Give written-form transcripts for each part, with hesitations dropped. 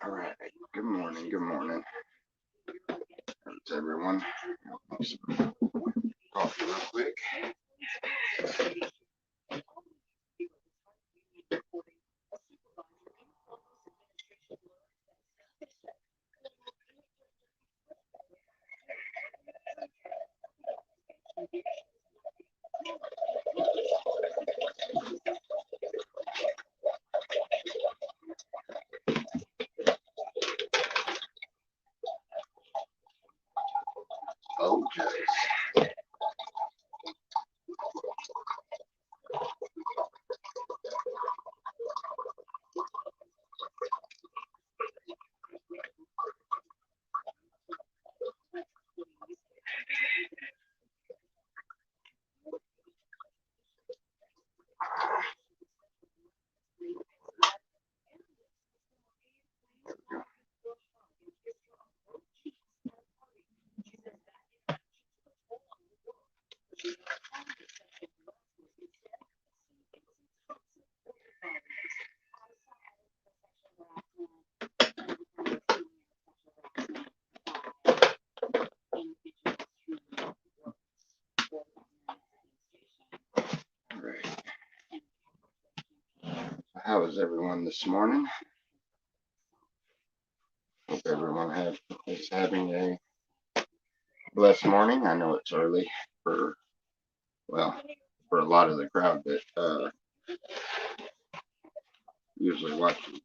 All right. Good morning. Good morning. How's everyone? I'll make some coffee real quick. Okay. All right. How is everyone this morning? Hope everyone is having a blessed morning. I know it's early for well for a lot of the crowd that usually watches.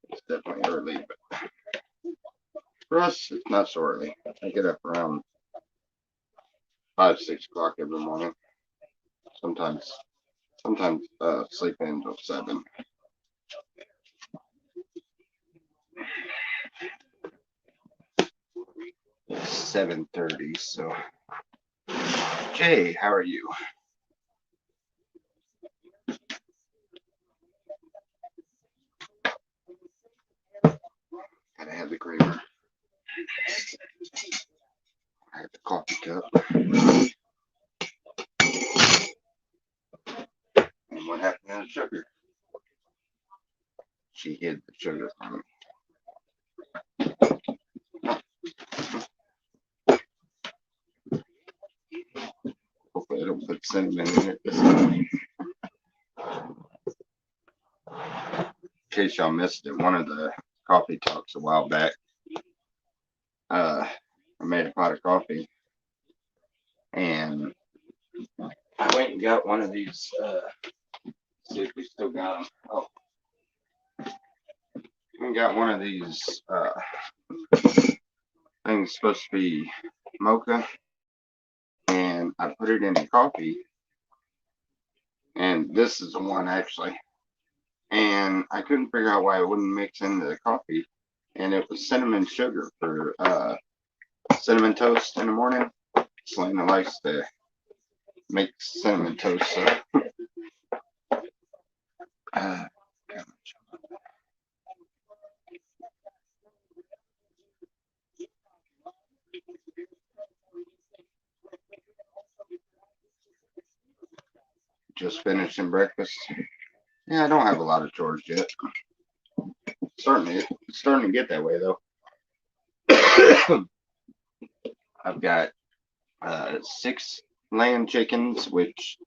It's definitely early, but for us it's not so early. I get up around 5, 6 o'clock every morning. Sometimes sleep in until 7. It's 7:30. So, Jay, how are you? Gotta have the creamer. I have the coffee cup. And what happened to the sugar? She hid the sugar from me. Hopefully I don't put cinnamon in it this time. In case y'all missed it, one of the coffee talks a while back, I made a pot of coffee and I went and got one of these, see if we still got them. Oh, we got one of these things supposed to be mocha, and I put it in the coffee, and this is the one actually, and I couldn't figure out why it wouldn't mix into the coffee, and it was cinnamon sugar for cinnamon toast in the morning. Selena likes to make cinnamon toast, so uh, just finishing breakfast. Yeah, I don't have a lot of chores yet. It's starting to get that way though. I've got 6 laying chickens, which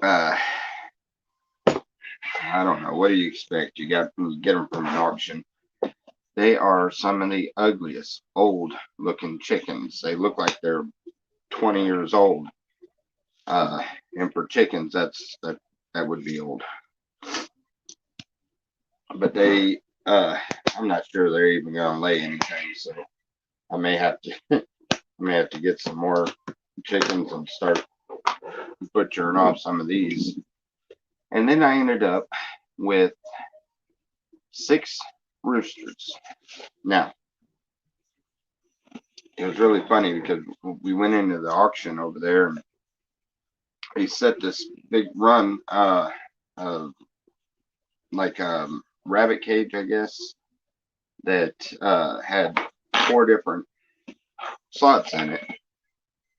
uh, I don't know. What do you expect? You get them from an auction. They are some of the ugliest old looking chickens. They look like they're 20 years old. And for chickens, that would be old. But I'm not sure they're even gonna lay anything. So I may have to get some more chickens and start butchering off some of these. And then I ended up with 6 roosters. Now, it was really funny because we went into the auction over there and he set this big run, like a rabbit cage, I guess, that had 4 different slots in it.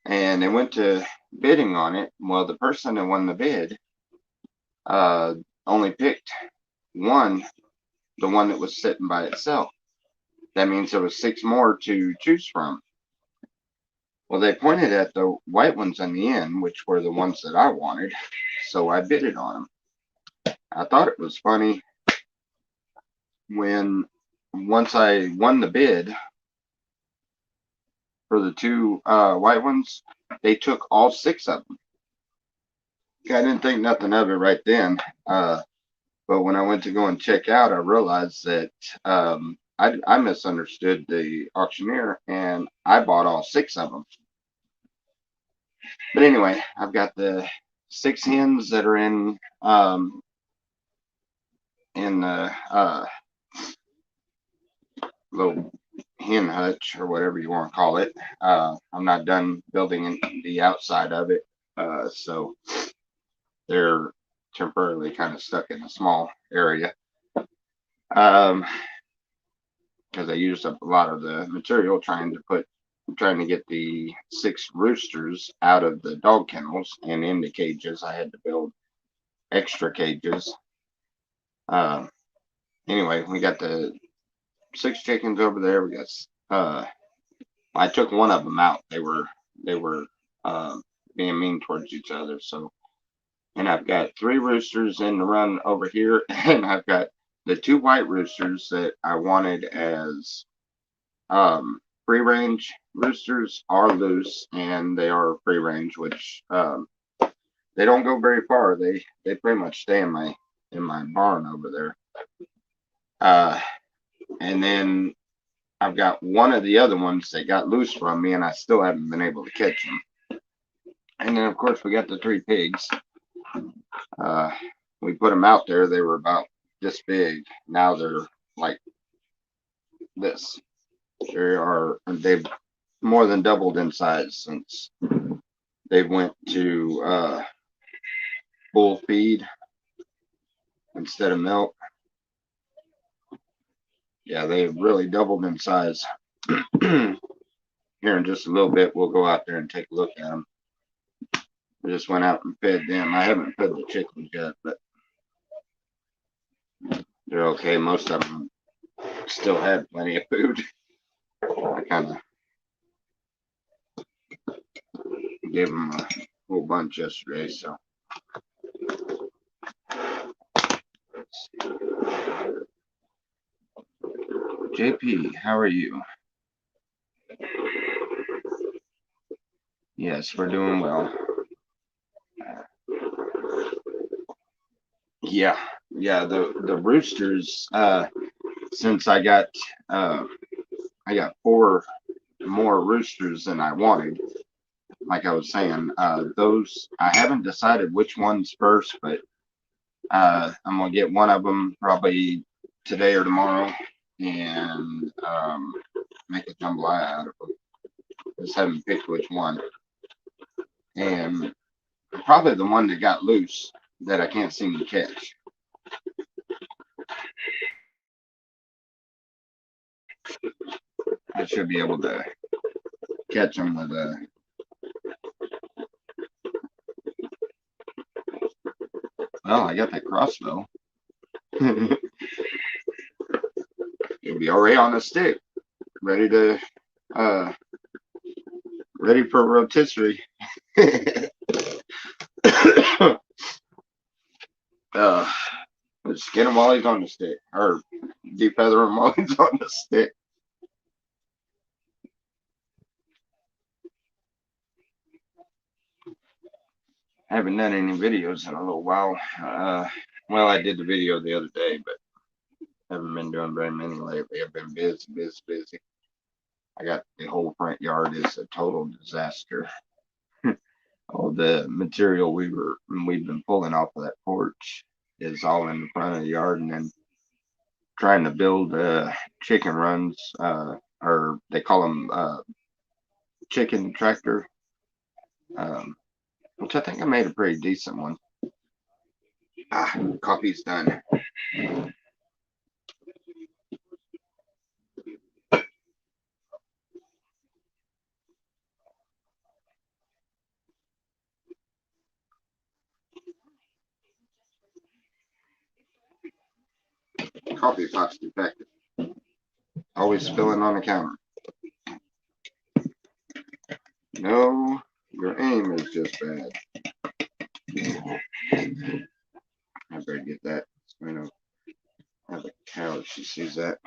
And they went to bidding on it. Well, the person that won the bid only picked one, the one that was sitting by itself. That means there was 6 more to choose from. Well, they pointed at the white ones in the end, which were the ones that I wanted, so I bid it on them. I thought it was funny when once I won the bid for the 2 white ones, they took all 6 of them. I didn't think nothing of it right then, but when I went to go and check out, I realized that I misunderstood the auctioneer, and I bought all 6 of them. But anyway, I've got the 6 hens that are in the little hen hutch or whatever you want to call it. I'm not done building the outside of it, so they're temporarily kind of stuck in a small area. Because I used up a lot of the material trying to get the 6 roosters out of the dog kennels and into cages. I had to build extra cages. Anyway, we got the 6 chickens over there. We got I took one of them out. They were being mean towards each other. So, and I've got 3 roosters in the run over here, and I've got the 2 white roosters that I wanted as free range roosters are loose, and they are free range, which they don't go very far. They pretty much stay in my barn over there. And then I've got one of the other ones that got loose from me, and I still haven't been able to catch them. And then, of course, we got the 3 pigs. We put them out there. They were about this big. Now they're like this. They've more than doubled in size since they went to bull feed instead of milk. Yeah, they've really doubled in size. Here in just a little bit, we'll go out there and take a look at them. I just went out and fed them. I haven't fed the chickens yet, but they're okay. Most of them still had plenty of food. I kind of gave them a whole bunch yesterday, so. JP, how are you? Yes, we're doing well. Yeah, the roosters, since I got 4 more roosters than I wanted. Like I was saying, those I haven't decided which one's first, but I'm gonna get one of them probably today or tomorrow, and make a jambalaya out of them. Just haven't picked which one, and probably the one that got loose that I can't seem to catch. I should be able to catch them with a. Well, I got that crossbow. It'll be already on the stick, ready to ready for rotisserie. Skin him while he's on the stick, or defeather him while he's on the stick. I haven't done any videos in a little while. Well, I did the video the other day, but haven't been doing very many lately. I've been busy. I got the whole front yard is a total disaster. All the material we've been pulling off of that porch is all in the front of the yard, and then trying to build chicken runs, or they call them chicken tractor, which I think I made a pretty decent one. Coffee's done. coffee pot's defective. Always spilling on the counter. No, your aim is just bad. I better get that. I know. I have a cow if she sees that.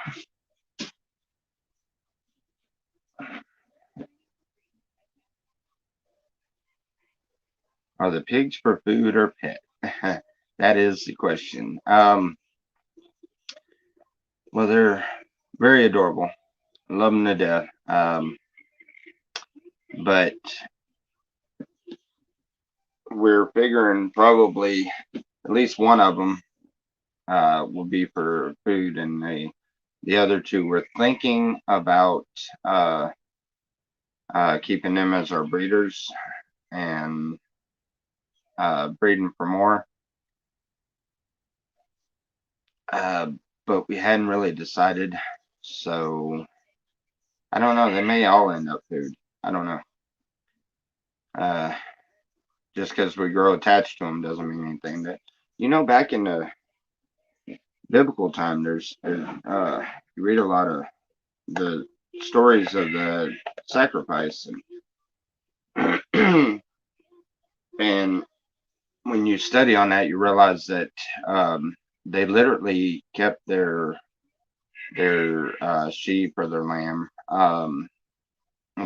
Are the pigs for food or pet? That is the question. Well, they're very adorable. Love them to death. But we're figuring probably at least one of them will be for food, and the other two we're thinking about keeping them as our breeders and breeding for more. But we hadn't really decided, so I don't know. They may all end up food. I don't know. Just because we grow attached to them doesn't mean anything. That back in the biblical time, you read a lot of the stories of the sacrifice, and and when you study on that, you realize that they literally kept their sheep or their lamb.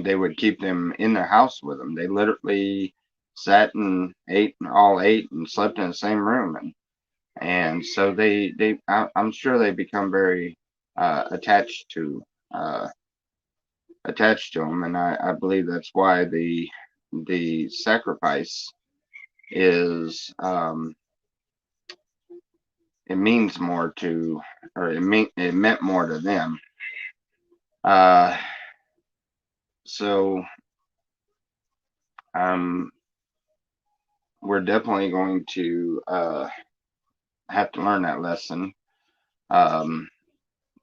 They would keep them in their house with them. They literally sat and ate and slept in the same room, and so I'm sure they become very attached to them, and I believe that's why the sacrifice is it means more to, or it meant more to them. So we're definitely going to have to learn that lesson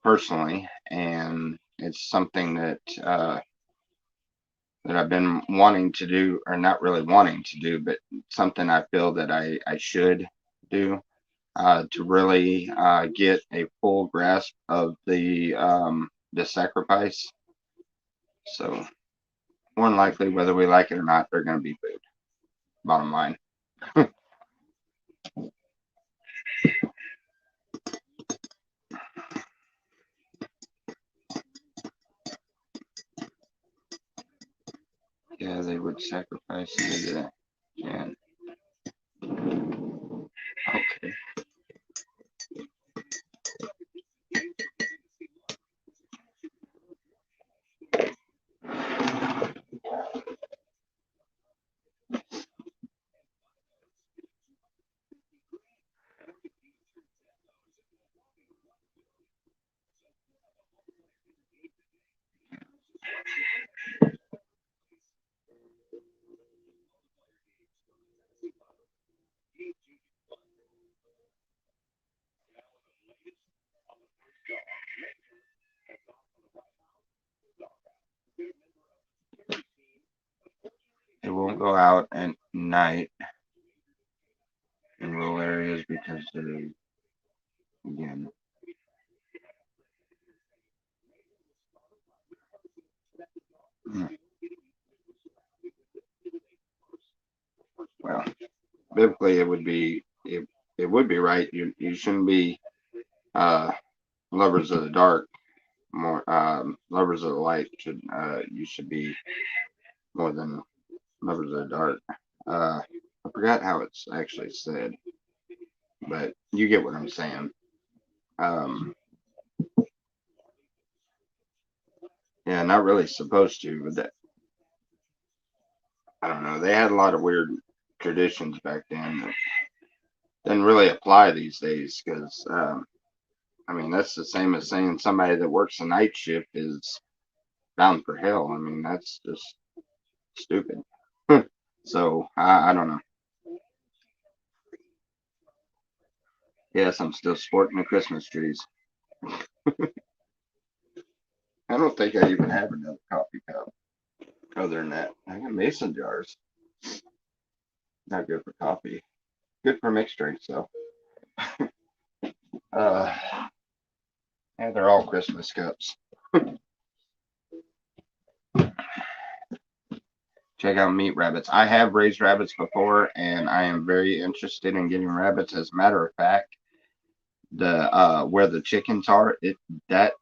personally, and it's something that I've been wanting to do, or not really wanting to do, but something I feel that I should do to really get a full grasp of the sacrifice. So more than likely, whether we like it or not, they're going to be food. Bottom line. Yeah, they would sacrifice it. Yeah. Okay. It won't go out at night in rural areas because they're, again, well, biblically it would be right. You shouldn't be lovers of the dark, more lovers of the light. You should be more than lovers of the dark. I forgot how it's actually said, but you get what I'm saying. Um, yeah, not really supposed to, but I don't know. They had a lot of weird traditions back then that doesn't really apply these days because, I mean, that's the same as saying somebody that works a night shift is bound for hell. I mean, that's just stupid. So I don't know. Yes, I'm still sporting the Christmas trees. I don't think I even have another coffee cup other than that. I got mason jars. Not good for coffee. Good for mixed drinks though. Uh, Yeah, they're all Christmas cups. Check out meat rabbits. I have raised rabbits before, and I am very interested in getting rabbits. As a matter of fact, the where the chickens are, that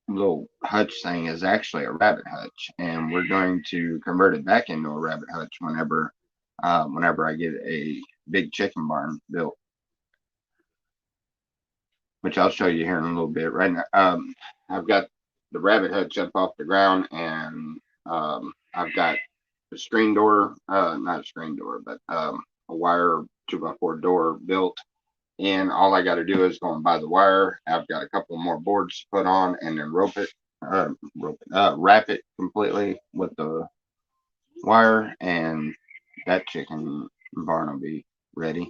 little hutch thing is actually a rabbit hutch, and we're going to convert it back into a rabbit hutch whenever I get a big chicken barn built, which I'll show you here in a little bit. Right now, I've got the rabbit hutch up off the ground, and I've got the screen door, not a screen door, but a wire 2x4 door built. And all I got to do is go and buy the wire. I've got a couple more boards to put on, and then wrap it completely with the wire, and that chicken barn will be ready.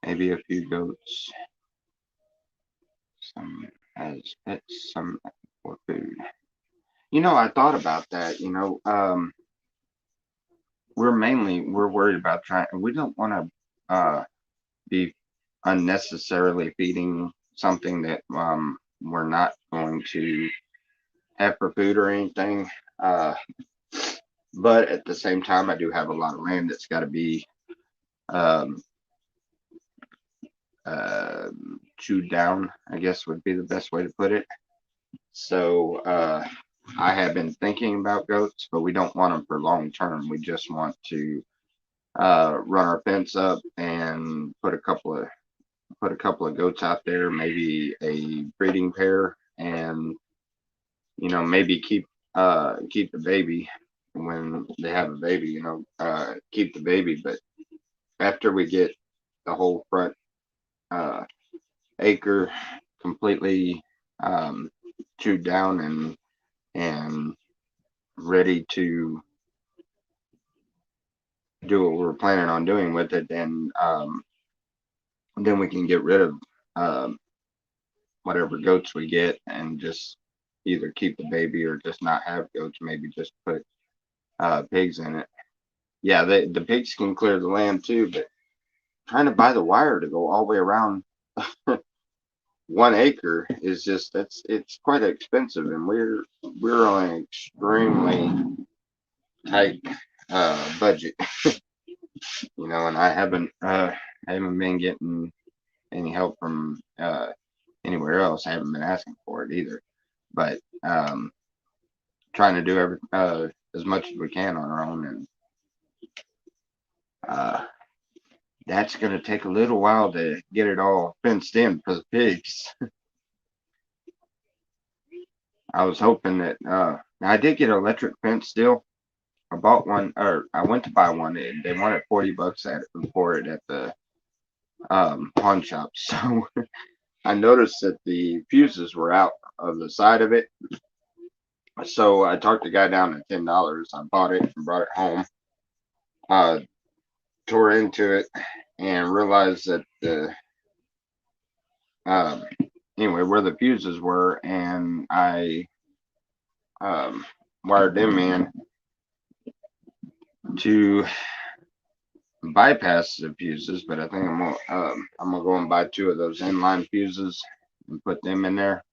Maybe a few goats, some as pets, some for food. I thought about that. We're worried about trying. We don't want to be unnecessarily feeding something that we're not going to have for food or anything. Uh, but at the same time, I do have a lot of land that's got to be um, uh, chewed down, I guess would be the best way to put it. So I have been thinking about goats, but we don't want them for long term. We just want to run our fence up and put a couple of goats out there, maybe a breeding pair, and maybe keep the baby when they have a baby. Keep the baby, but after we get the whole front uh, acre completely um, chewed down and ready to do what we're planning on doing with it, and then we can get rid of um, whatever goats we get and just either keep the baby or just not have goats. Maybe just put pigs in it. Yeah, the pigs can clear the land too, but trying to buy the wire to go all the way around 1 acre is just it's quite expensive, and we're on an extremely tight budget, and I haven't been getting any help from anywhere else. I haven't been asking for it either, but trying to do as much as we can on our own, and uh, that's going to take a little while to get it all fenced in for the pigs. I was hoping that I did get an electric fence still. I bought one, or I went to buy one. They wanted $40 for it at the pawn shop. So I noticed that the fuses were out of the side of it. So I talked the guy down to $10. I bought it and brought it home. Uh, Tore into it and realized that um, anyway, where the fuses were, and I wired them in to bypass the fuses, but I think I'm gonna go and buy 2 of those inline fuses and put them in there.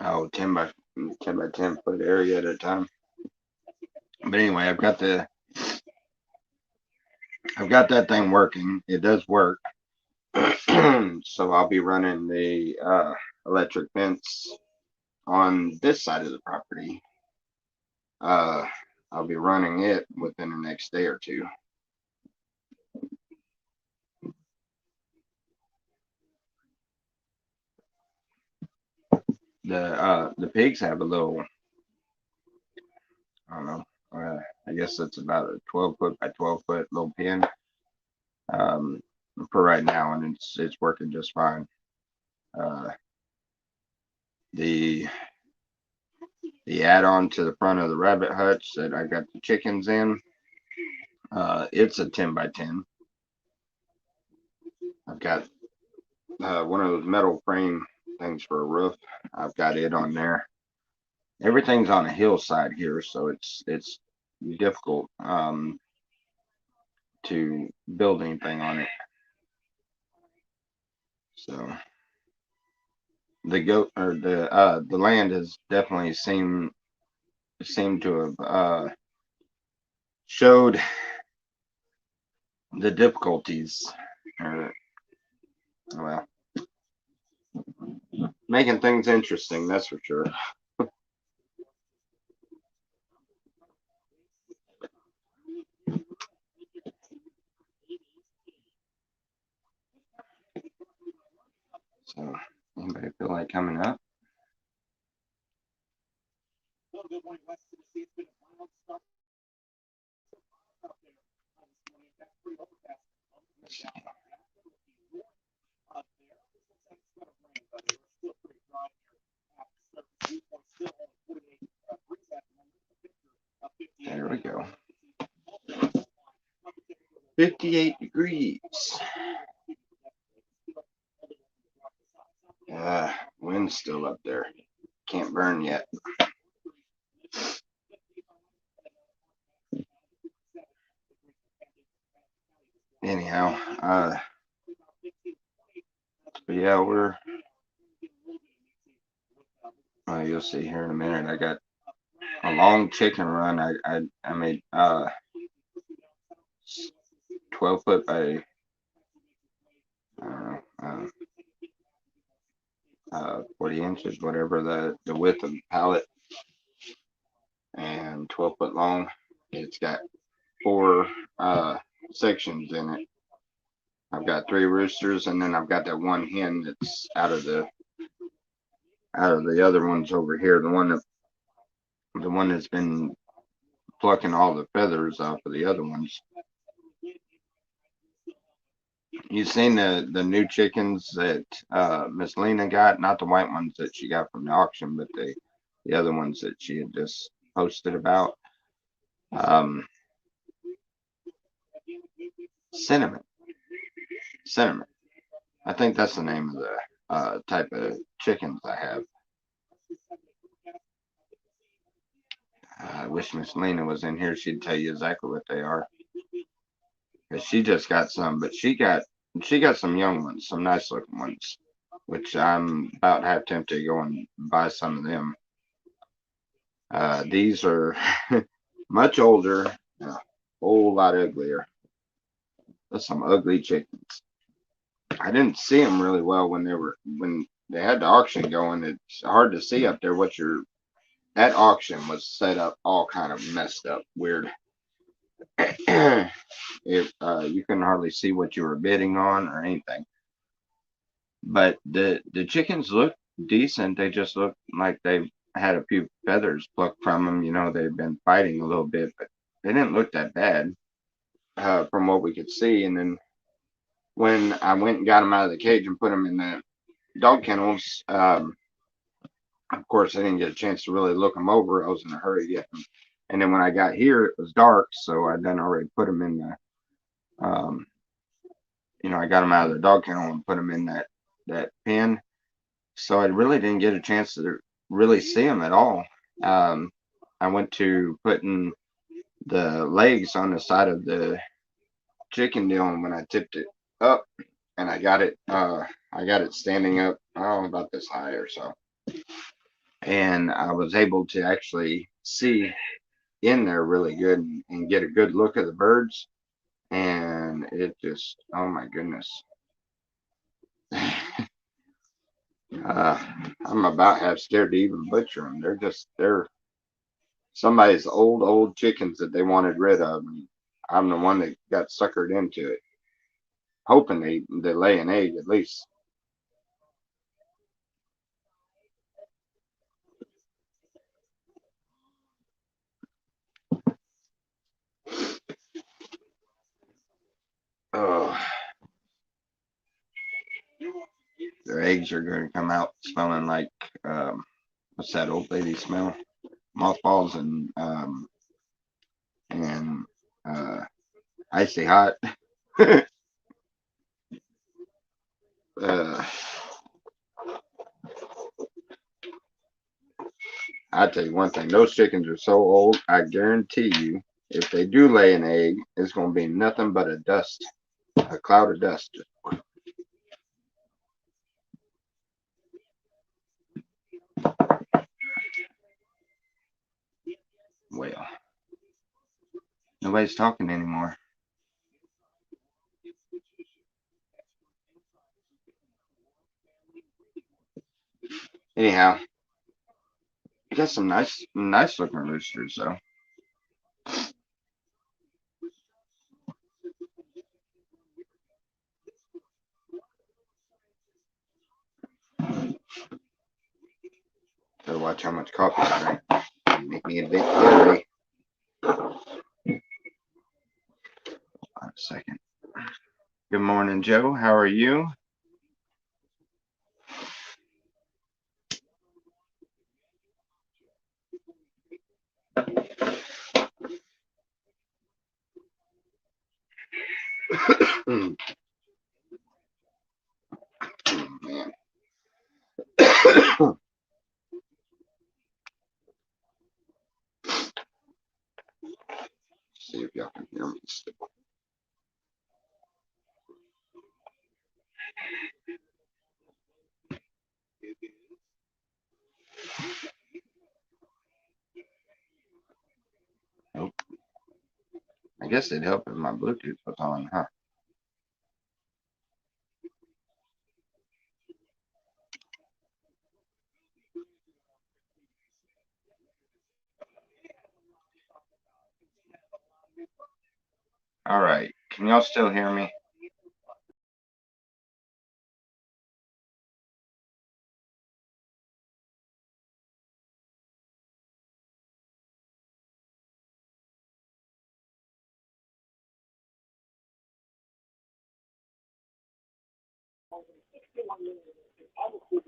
Oh, 10 by 10 foot area at a time. But anyway, I've got that thing working. It does work. So I'll be running the electric fence on this side of the property. I'll be running it within the next day or two. The pigs have a little, I don't know, I guess it's about a 12 foot by 12 foot little pen um, for right now, and it's working just fine. Uh, the the add-on to the front of the rabbit hutch that I got the chickens in, it's a 10 by 10. I've got one of those metal frame things for a roof. I've got it on there. Everything's on a hillside here, so it's difficult. to build anything on it. So the land has definitely seemed to have showed the difficulties, or well, making things interesting, that's for sure. So anybody feel like coming up? There we go. 58 degrees. Wind's still up there. Can't burn yet. Anyhow, but yeah, you'll see here in a minute. I got a long chicken run. I made 12 foot by I don't know, 40 inches, whatever the width of the pallet, and 12 foot long. It's got 4 sections in it. I've got 3 roosters, and then I've got that one hen that's out of the other ones over here. The one that's been plucking all the feathers off of the other ones. You seen the new chickens that Miss Lena got? Not the white ones that she got from the auction, but the other ones that she had just posted about. Cinnamon. Cinnamon. I think that's the name of the type of chickens I have. I wish Miss Lena was in here. She'd tell you exactly what they are. Cause she just got some, but she got some young ones, some nice looking ones, which I'm about half tempted to go and buy some of them. These are much older, a whole lot uglier. That's some ugly chickens. I didn't see them really well when they had the auction going. It's hard to see up there what that auction was set up all kind of messed up, weird. If you couldn't hardly see what you were bidding on or anything. But the chickens look decent. They just look like they've had a few feathers plucked from them. You know, they've been fighting a little bit, but they didn't look that bad from what we could see. And then when I went and got them out of the cage and put them in the dog kennels, of course, I didn't get a chance to really look them over. I was in a hurry to get them. And then when I got here, it was dark, so I done already put them in I got them out of the dog kennel and put them in that pen. So I really didn't get a chance to really see them at all. I went to putting the legs on the side of the chicken deal, and when I tipped it up, and I got it standing up, about this high or so, and I was able to actually see in there really good and get a good look at the birds, and it just, oh my goodness. I'm about half scared to even butcher them. They're somebody's old chickens that they wanted rid of, and I'm the one that got suckered into it, hoping they lay an egg at least. Oh, their eggs are going to come out smelling like what's that old lady smell? Mothballs and icy hot. uh, I tell you one thing, those chickens are so old. I guarantee you, if they do lay an egg, it's going to be nothing but a cloud of dust. Well, nobody's talking anymore. Anyhow, you got some nice looking roosters though. Gotta watch how much coffee I drink. Make me a bit hairy. Wait a second. Good morning, Joe. How are you? Man. See if y'all can hear me still. Nope. I guess it'd help if my Bluetooth was on, huh? All right. Can y'all still hear me?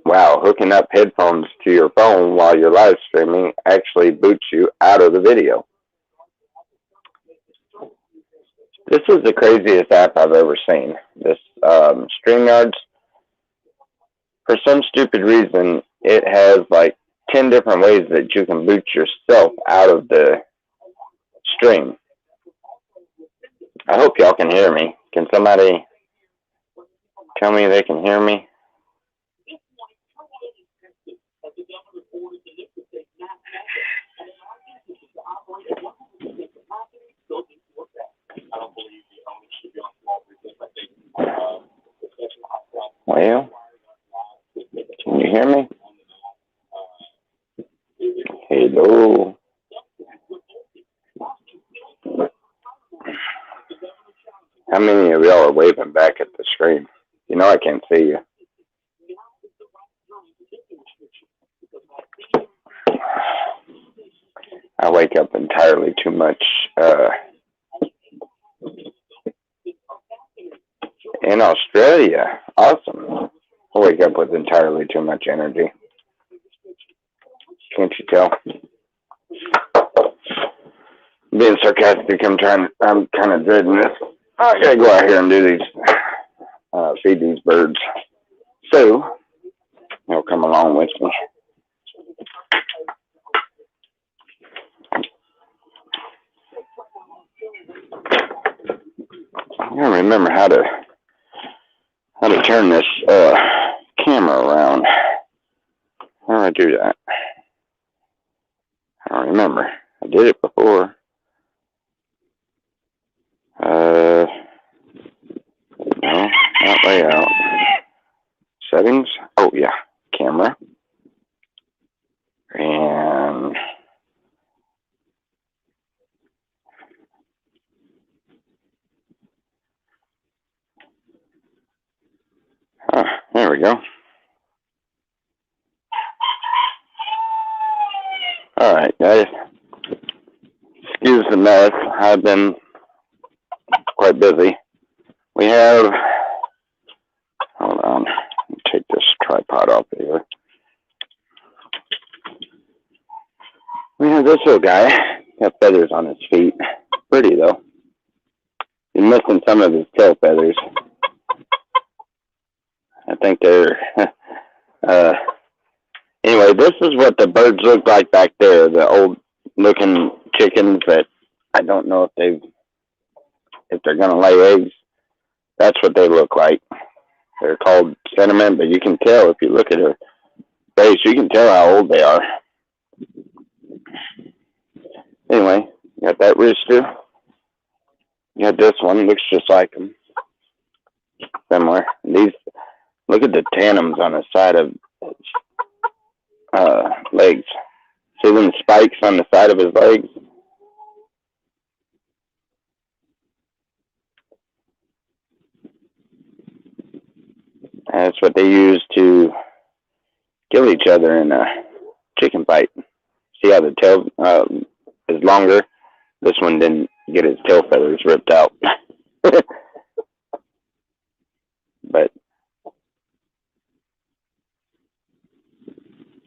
Wow, hooking up headphones to your phone while you're live streaming actually boots you out of the video. This is the craziest app I've ever seen. This StreamYards, for some stupid reason, it has like 10 different ways that you can boot yourself out of the stream. I hope y'all can hear me. Can somebody tell me they can hear me? Well, can you hear me? Hello. How many of y'all are waving back at the screen? You know I can't see you. I wake up entirely too much in Australia. Awesome. I wake up with entirely too much energy. Can't you tell? Being sarcastic, I'm kind of dreading this. I gotta go out here and do these, feed these birds. So, you'll come along with me. I gotta remember how to turn this camera around. How do I do that? I don't remember. I did it before. No, not layout. Settings. Oh yeah, camera. And there we go. All right, guys. Excuse the mess. I've been quite busy. We have. Hold on. Take this tripod off here. We have this little guy. Got feathers on his feet. Pretty though. He's missing some of his tail feathers. I think they're. Anyway, this is what the birds look like back there. The old looking chickens that I don't don't know if they're gonna lay eggs. That's what they look like. They're called cinnamon, but you can tell if you look at her face, you can tell how old they are. Anyway, you got that rooster. You got this one, looks just like them. Similar. These, look at the tandems on the side of legs. See them spikes on the side of his legs? That's what they use to kill each other in a chicken fight. See how the tail is longer? This one didn't get his tail feathers ripped out. But,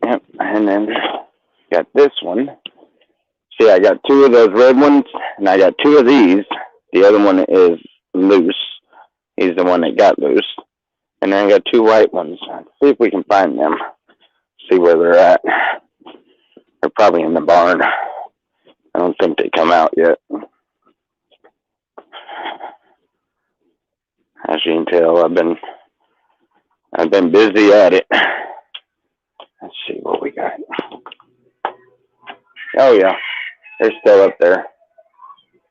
yep, and then got this one. See, I got two of those red ones, and I got two of these. The other one is loose. He's the one that got loose. And then I got two white ones. Let's see if we can find them. See where they're at. They're probably in the barn. I don't think they come out yet. As you can tell, I've been busy at it. Let's see what we got. Oh yeah, they're still up there.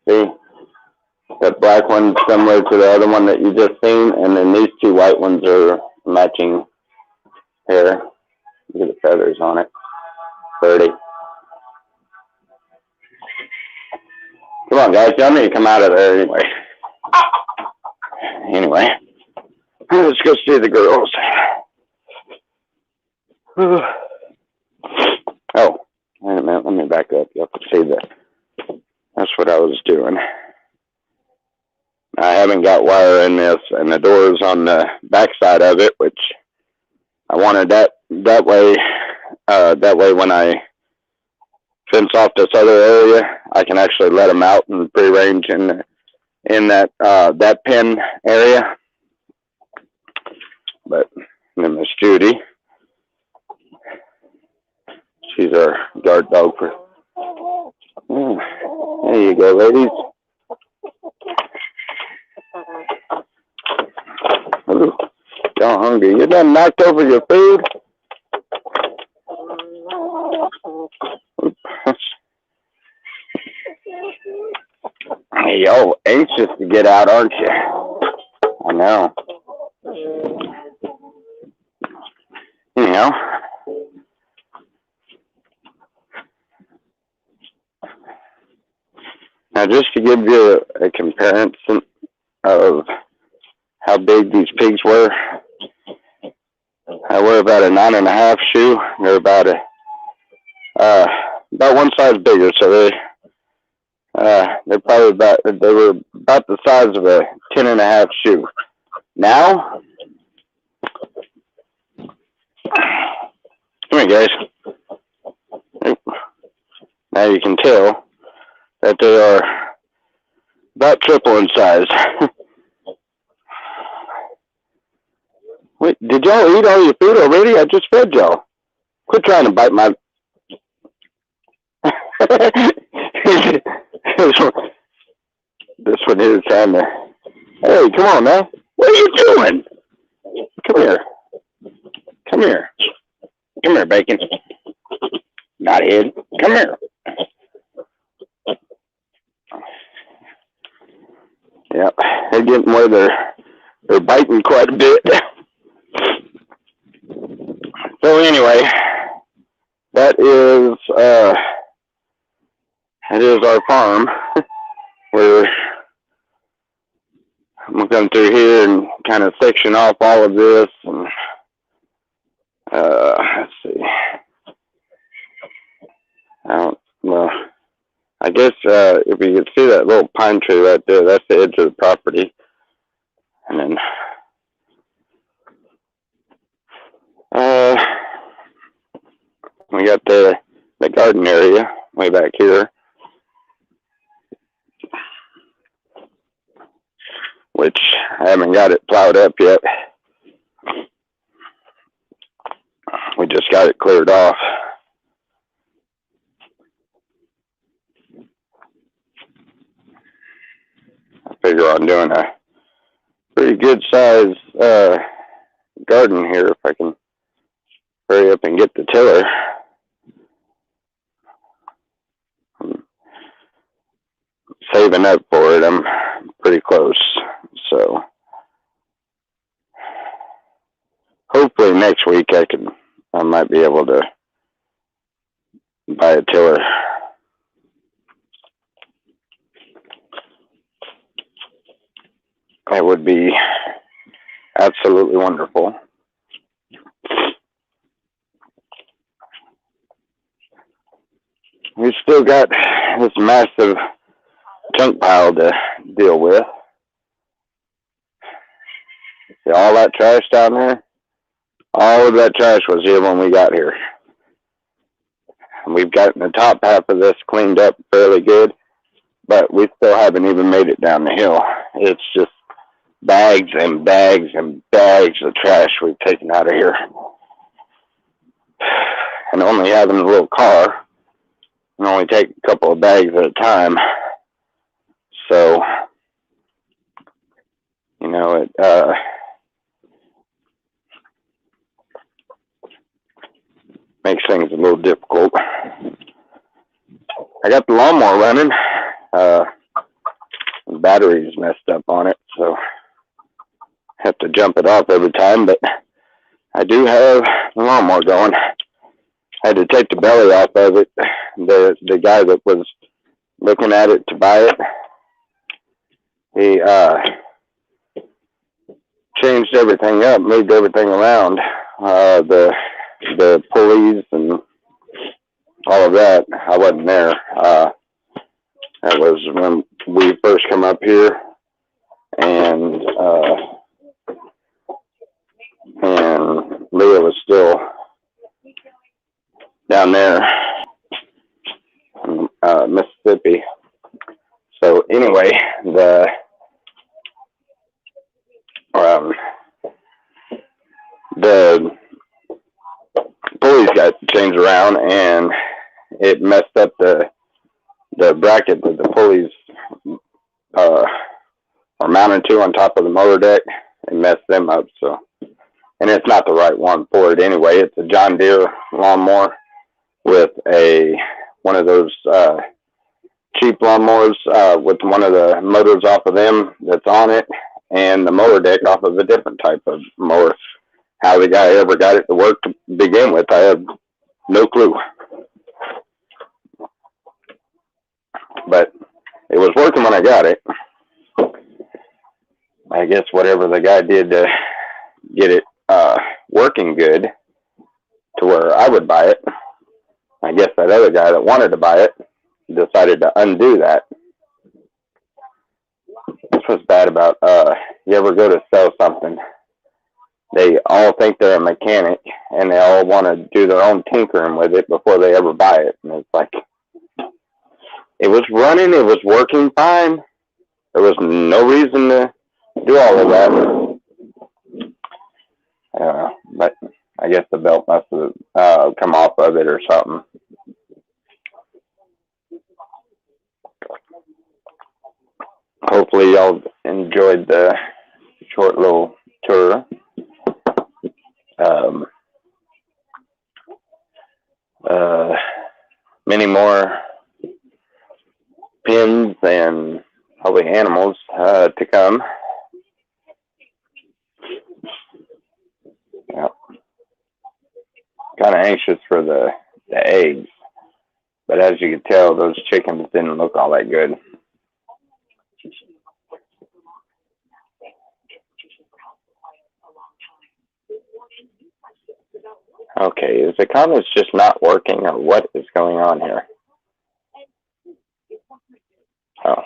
See, that black one's similar to the other one that you just seen, and then these two white ones are matching hair. Look at the feathers on it. 30. Come on, guys, y'all need to come out of there anyway. Anyway, let's go see the girls. Oh, wait a minute, let me back up. You have to see that. That's what I was doing. I haven't got wire in this, and the door is on the back side of it, which I wanted that way. That way, when I fence off this other area, I can actually let them out and pre-range in that pen area. But then Miss Judy, she's our guard dog for. There you go, ladies. Ooh, y'all hungry? You done knocked over your food? Hey, y'all anxious to get out, aren't you? I know. You know. Now, just to give you a comparison of how big these pigs were, I wear about a 9.5 shoe. They're about one size bigger, so they're probably they were about the size of a 10.5 shoe. Now, come here, guys. Now you can tell that they are about triple in size. Wait, did y'all eat all your food already? I just fed y'all. Quit trying to bite my... This one here is trying to... Hey, come on now. What are you doing? Come here. Come here. Come here, Bacon. Knothead. Come here. Yep, they're getting where they're biting quite a bit. So anyway, that is our farm. I'm gonna come through here and kind of section off all of this, and let's see. Well, I guess if you can see that little pine tree right there, that's the edge of the property. And then we got the garden area way back here, which I haven't got it plowed up yet. We just got it cleared off. on doing a pretty good size garden here if I can hurry up and get the tiller. I'm saving up for it. I'm pretty close. So hopefully next week I might be able to buy a tiller. That would be absolutely wonderful. We've still got this massive junk pile to deal with. See all that trash down there? All of that trash was here when we got here. We've gotten the top half of this cleaned up fairly good, but we still haven't even made it down the hill. It's just bags and bags and bags of trash we've taken out of here. And only having a little car, and only take a couple of bags at a time. So, you know, it makes things a little difficult. I got the lawnmower running. The battery's messed up on it, so I have to jump it off every time, but I do have the lawnmower going. I had to take the belly off of it. The guy that was looking at it to buy it, he changed everything up, moved everything around, the pulleys and all of that. I wasn't there. That was when we first come up here, and Leah was still down there in Mississippi. So anyway, the pulleys got changed around, and it messed up the bracket that the pulleys are mounted to on top of the motor deck, and messed them up. So, and it's not the right one for it anyway. It's a John Deere lawnmower with one of those cheap lawnmowers with one of the motors off of them that's on it, and the motor deck off of a different type of mower. How the guy ever got it to work to begin with, I have no clue. But it was working when I got it. I guess whatever the guy did to get it working good to where I would buy it, I guess that other guy that wanted to buy it decided to undo that. That's what's bad about you ever go to sell something, they all think they're a mechanic and they all want to do their own tinkering with it before they ever buy it. And it's like, it was running, it was working fine. There was no reason to do all of that. But I guess the belt must have come off of it or something. Hopefully y'all enjoyed the short little tour. Many more pins and probably animals to come. Yep. Kind of anxious for the eggs, but as you can tell, those chickens didn't look all that good. Okay, is the comments just not working, or what is going on here? Oh.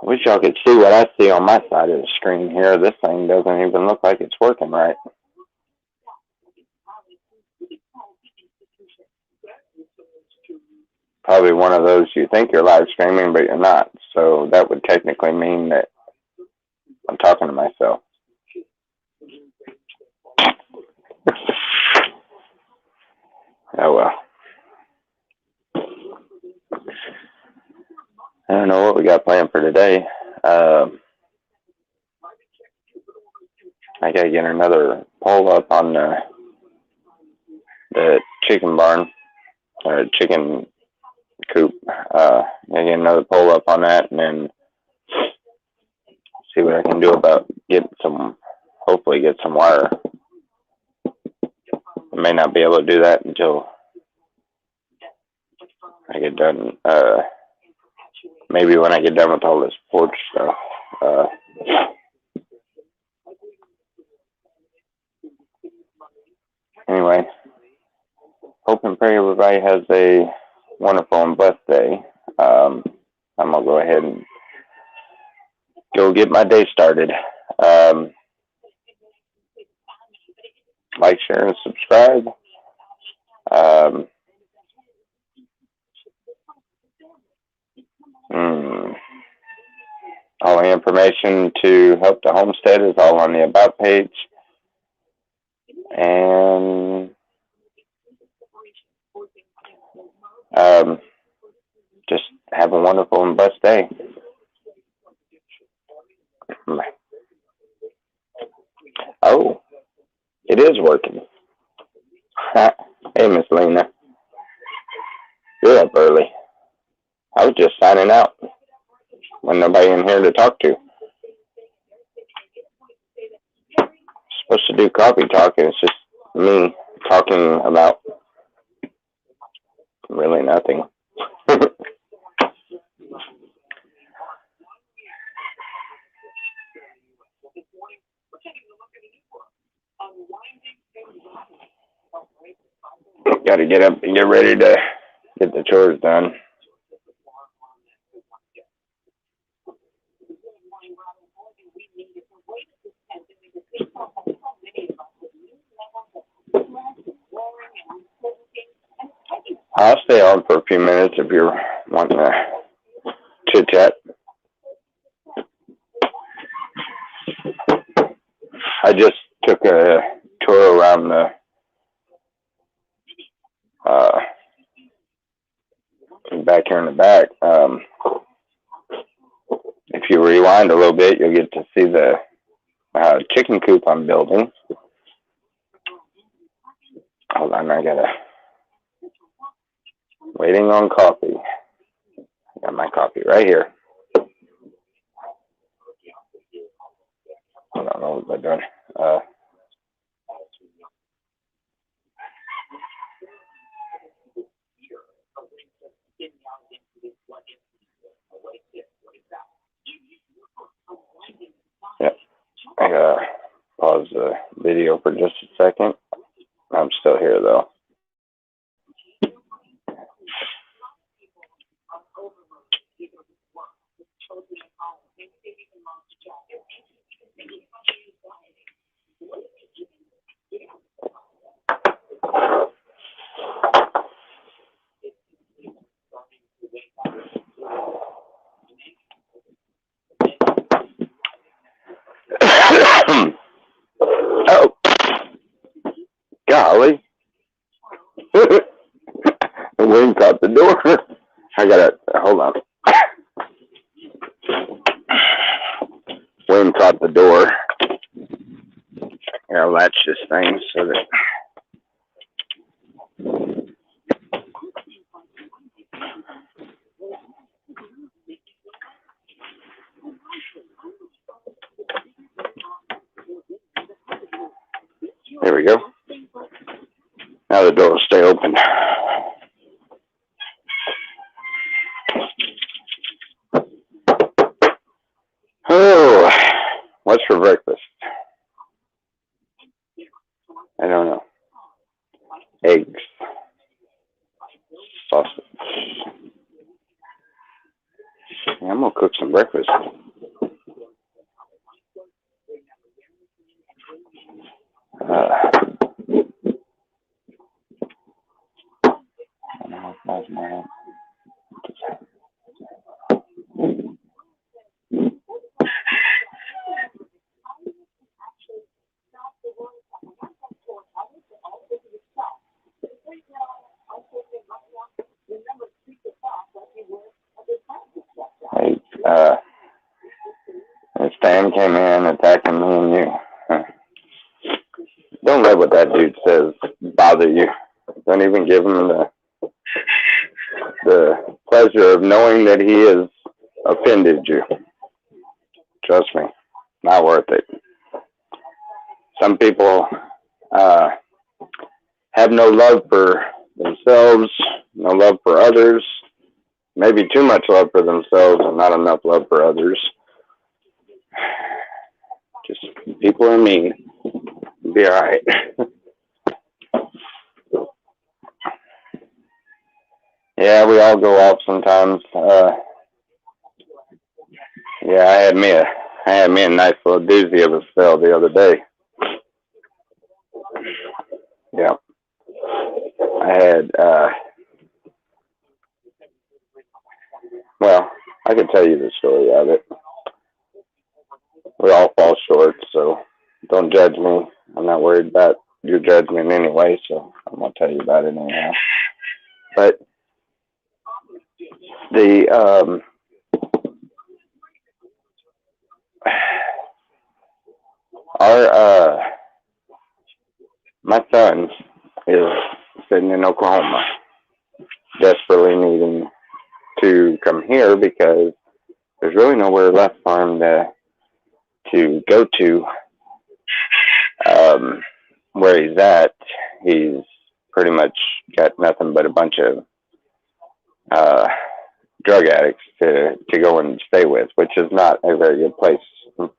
I wish y'all could see what I see on my side of the screen here. This thing doesn't even look like it's working right. Probably one of those you think you're live streaming, but you're not. So that would technically mean that I'm talking to myself. Oh well. don't know what we got planned for today. I gotta get another pole up on the chicken barn or chicken coop. Gotta get another pole up on that, and then see what I can do about hopefully get some wire. I may not be able to do that until I get done. Maybe when I get done with all this porch stuff. Anyway, hope and pray everybody has a wonderful and blessed day. I'm gonna go ahead and go get my day started. Like, share, and subscribe. All the information to help the homestead is all on the About page. And just have a wonderful and blessed day. Oh, it is working. Hey, Miss Lena. You're up early. I was just signing out when nobody in here to talk to. Supposed to do coffee talk, and it's just me talking about really nothing. Got to get up and get ready to get the chores done. I'll stay on for a few minutes if you're wanting to chit chat. I just took a tour around the back here in the back. If you rewind a little bit, you'll get to see the chicken coop I'm building. Hold on, I gotta waiting on coffee. I got my coffee right here. Hold on, what was I doing? Yep. I gotta pause the video for just a second. I'm still here though. Oh, golly. The wind caught the door. I gotta, hold on. Wind caught the door. Here, I'll latch this thing so that. There we go. Now the door will stay open. Oh, what's for breakfast? I don't know. Eggs. Sausage. Yeah, I'm going to cook some breakfast. Stan came in attacking me and you. Huh. Don't let what that dude says bother you. Don't even give him the pleasure of knowing that he has offended you. Trust me, not worth it. Some people have no love for themselves, no love for others, maybe too much love for themselves and not enough love for others. Just people are mean. Be alright. Yeah, we all go off sometimes. Yeah, I had me a nice little doozy of a spell the other day. Yeah, I had. Well, I can tell you the story of it. We all fall short, so don't judge me. I'm not worried about your judgment anyway, so I'm gonna tell you about it anyhow. But the our my son is sitting in Oklahoma, desperately needing to come here because there's really nowhere left for him to go to. Where he's at, he's pretty much got nothing but a bunch of drug addicts to go and stay with, which is not a very good place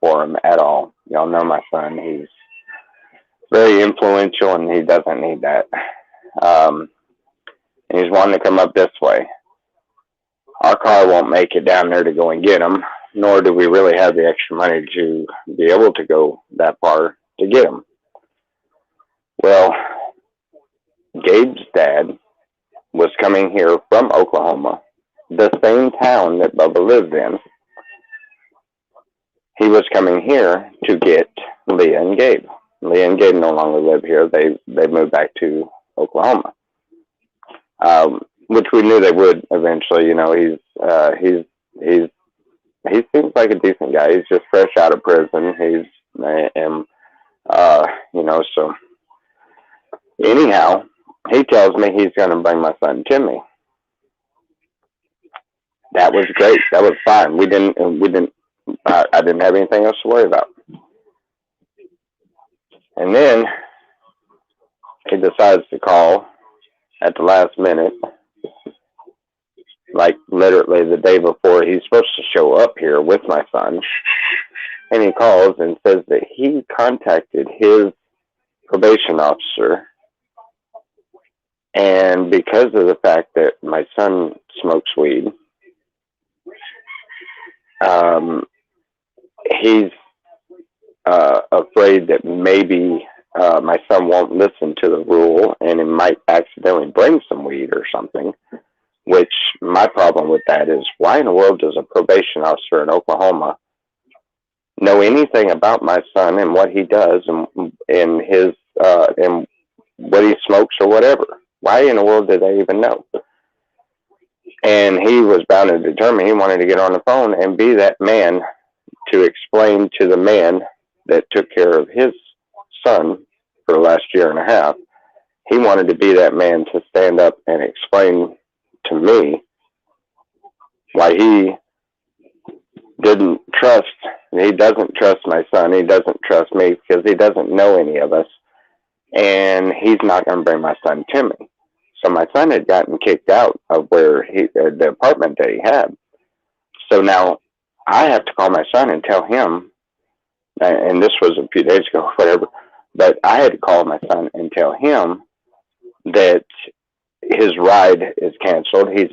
for him at all. Y'all know my son; he's very influential, and he doesn't need that. And he's wanting to come up this way. Our car won't make it down there to go and get him, nor do we really have the extra money to be able to go that far to get him. Well, Gabe's dad was coming here from Oklahoma, the same town that Bubba lived in. He was coming here to get Leah and Gabe. Leah and Gabe no longer live here. They moved back to Oklahoma, which we knew they would eventually. You know, he seems like a decent guy. He's just fresh out of prison. So anyhow, he tells me he's going to bring my son Timmy. That was great. That was fine. I didn't have anything else to worry about. And then he decides to call at the last minute, like literally the day before he's supposed to show up here with my son. And he calls and says that he contacted his probation officer, and because of the fact that my son smokes weed, he's afraid that maybe my son won't listen to the rule and he might accidentally bring some weed or something. Which my problem with that is, why in the world does a probation officer in Oklahoma know anything about my son and what he does and his and what he smokes or whatever? Why in the world did they even know? And he was bound and determined he wanted to get on the phone and be that man to explain to the man that took care of his son for the last year and a half. He wanted to be that man to stand up and explain to me why he doesn't trust my son. He doesn't trust me because he doesn't know any of us. And he's not going to bring my son Timmy. So my son had gotten kicked out of the apartment that he had. So now I have to call my son and tell him, and this was a few days ago, whatever, but I had to call my son and tell him that his ride is canceled. He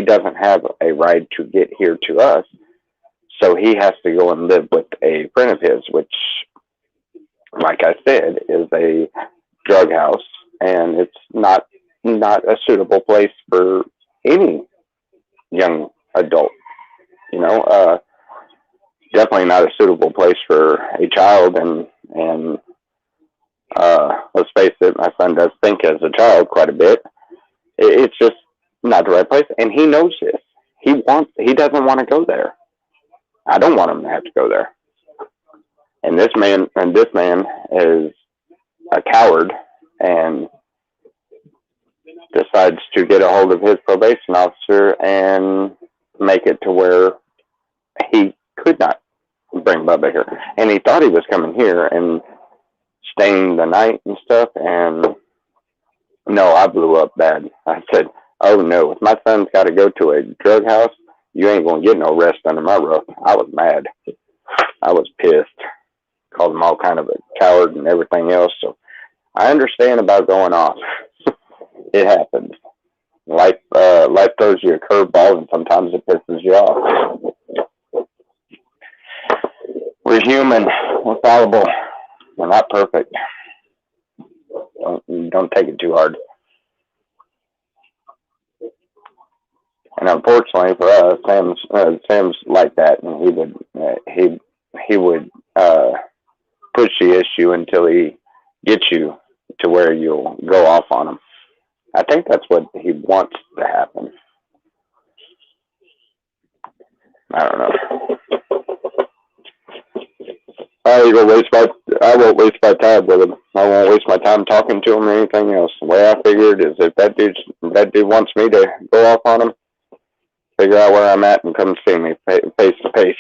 doesn't have a ride to get here to us. So he has to go and live with a friend of his, which, like I said, is a drug house, and it's not a suitable place for any young adult. Definitely not a suitable place for a child, and let's face it, my son does think as a child quite a bit. It's just not the right place, and he knows this. He doesn't want to go there. I don't want him to have to go there. And this man is a coward and decides to get a hold of his probation officer and make it to where he could not bring Bubba here. And he thought he was coming here and staying the night and stuff. And no, I blew up bad. I said, oh no, if my son's got to go to a drug house, you ain't going to get no rest under my roof. I was mad. I was pissed. Called him all kind of a coward and everything else. So I understand about going off. It happens. Life throws you a curveball, and sometimes it pisses you off. We're human. We're fallible. We're not perfect. Don't take it too hard. And unfortunately for us, Sam's like that, and he would push the issue until he gets you to where you'll go off on him. I think that's what he wants to happen. I don't know. I won't waste my time with him. I won't waste my time talking to him or anything else. The way I figured is if that dude wants me to go off on him, figure out where I'm at and come see me face to face.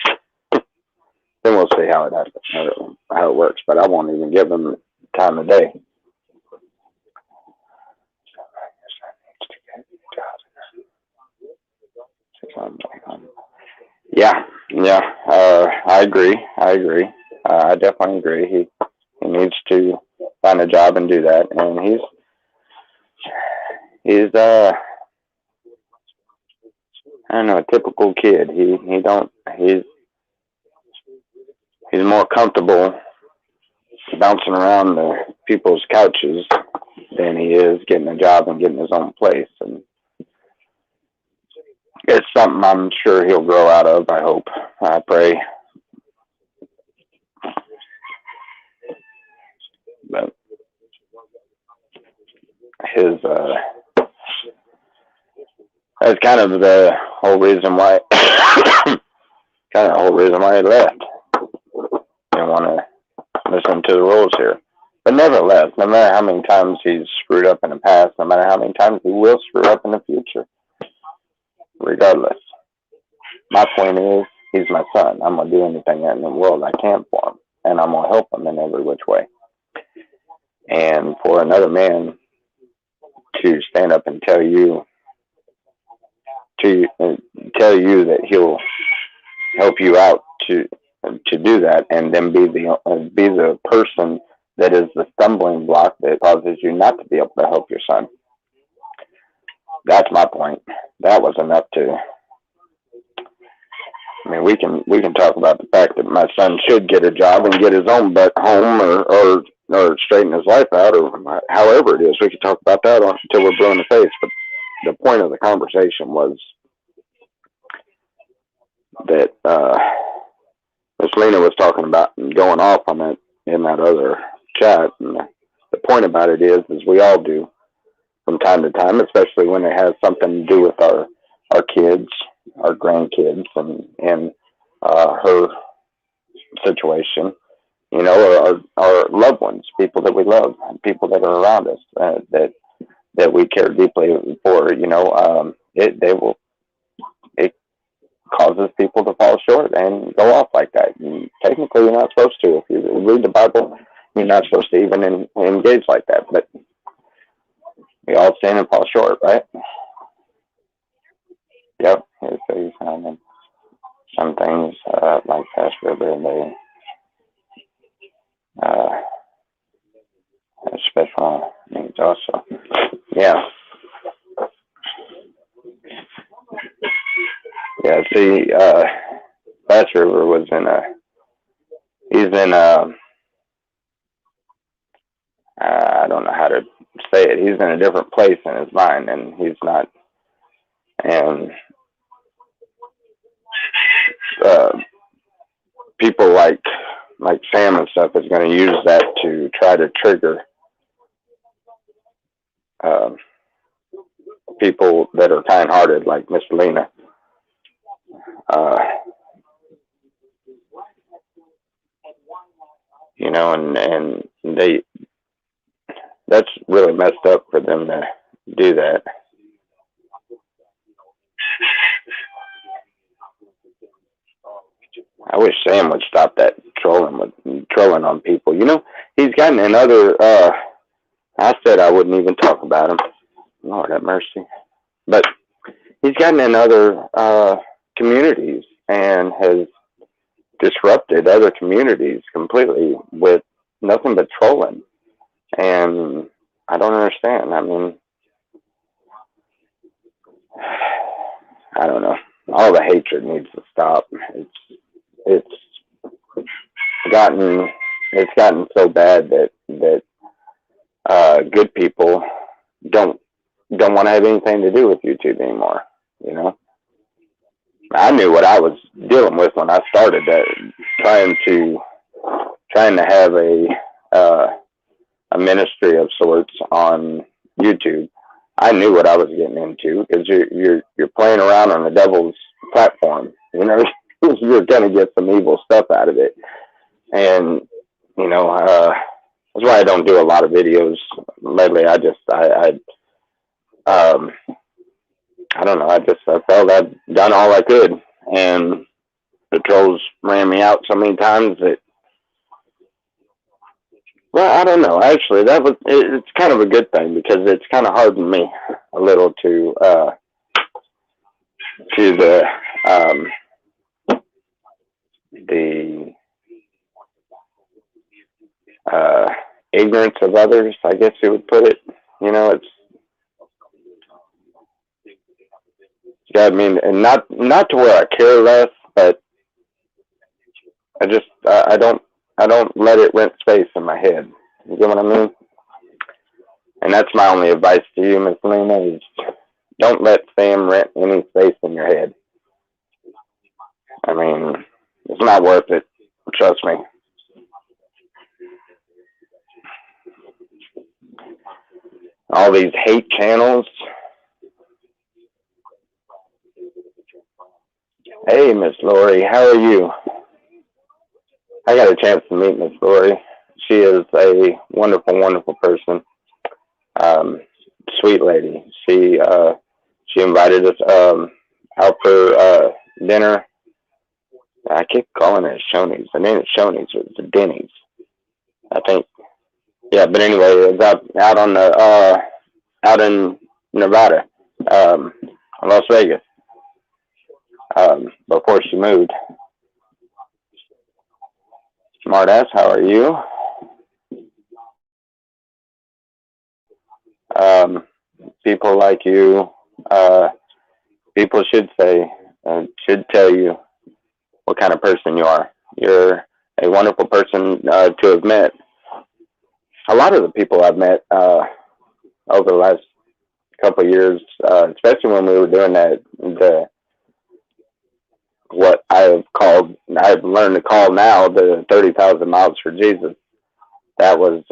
Then we'll see how it works. But I won't even give him time of day. Yeah. I agree. I definitely agree. He needs to find a job and do that. And he's I don't know, a typical kid. He's more comfortable bouncing around the people's couches than he is getting a job and getting his own place. And it's something I'm sure he'll grow out of. I hope. I pray. But that's kind of the whole reason why he left. Didn't want to listen to the rules here. But nevertheless, no matter how many times he's screwed up in the past, no matter how many times he will screw up in the future, regardless, my point is, he's my son. I'm going to do anything in the world I can for him, and I'm going to help him in every which way. And for another man to stand up and tell you that he'll help you out to do that, and then be the person that is the stumbling block that causes you not to be able to help your son. That's my point. That was enough to. I mean, we can talk about the fact that my son should get a job and get his own butt home, or straighten his life out, or however it is. We could talk about that until we're blue in the face. But the point of the conversation was that Miss Lena was talking about and going off on it in that other chat. And the point about it is we all do from time to time, especially when it has something to do with our kids, our grandkids, and her situation. You know, our loved ones, people that we love, people that are around us, that we care deeply for. You know, it causes people to fall short and go off like that. And technically, you're not supposed to. If you read the Bible, you're not supposed to even engage like that. But we all sin and fall short, right? Yep. So you found some things like Pastor River, and they have special needs also. Yeah. Yeah, see, Bass River was he's in I don't know how to say it. He's in a different place in his mind, and he's not, and people like Sam and stuff is going to use that to try to trigger people that are kind-hearted, like Miss Lena. and that's really messed up for them to do that. I wish Sam would stop that trolling on people. He's gotten in other. I said I wouldn't even talk about him. Lord have mercy. But he's gotten in other communities and has disrupted other communities completely with nothing but trolling. And I don't understand. I mean, I don't know. All the hatred needs to stop. It's gotten so bad that good people don't want to have anything to do with YouTube anymore. I knew what I was dealing with when I started that, trying to have a ministry of sorts on YouTube. I knew what I was getting into because you're playing around on the devil's platform. You're gonna get some evil stuff out of it, and that's why I don't do a lot of videos lately. I don't know. I felt I'd done all I could, and the trolls ran me out so many times that. Well, I don't know. Actually, it's kind of a good thing because it's kind of hardened me a little to the ignorance of others, I guess you would put it. It's yeah. I mean, and not to where I care less, but I don't let it rent space in my head. You get what I mean? And that's my only advice to you, Miss Lena, is don't let Sam rent any space in your head. I mean, it's not worth it. Trust me. All these hate channels. Hey, Miss Lori, how are you? I got a chance to meet Miss Lori. She is a wonderful, wonderful person. Sweet lady. She invited us out for dinner. I keep calling it Shoney's. The name is Shoney's. It's a Denny's, I think. Yeah, but anyway, it was out on the out in Nevada, Las Vegas. Before she moved. Smartass, how are you? People like you, people should tell you what kind of person you are. You're a wonderful person to have met. A lot of the people I've met over the last couple of years, especially when we were doing what I've learned to call now the 30,000 miles for Jesus. That was,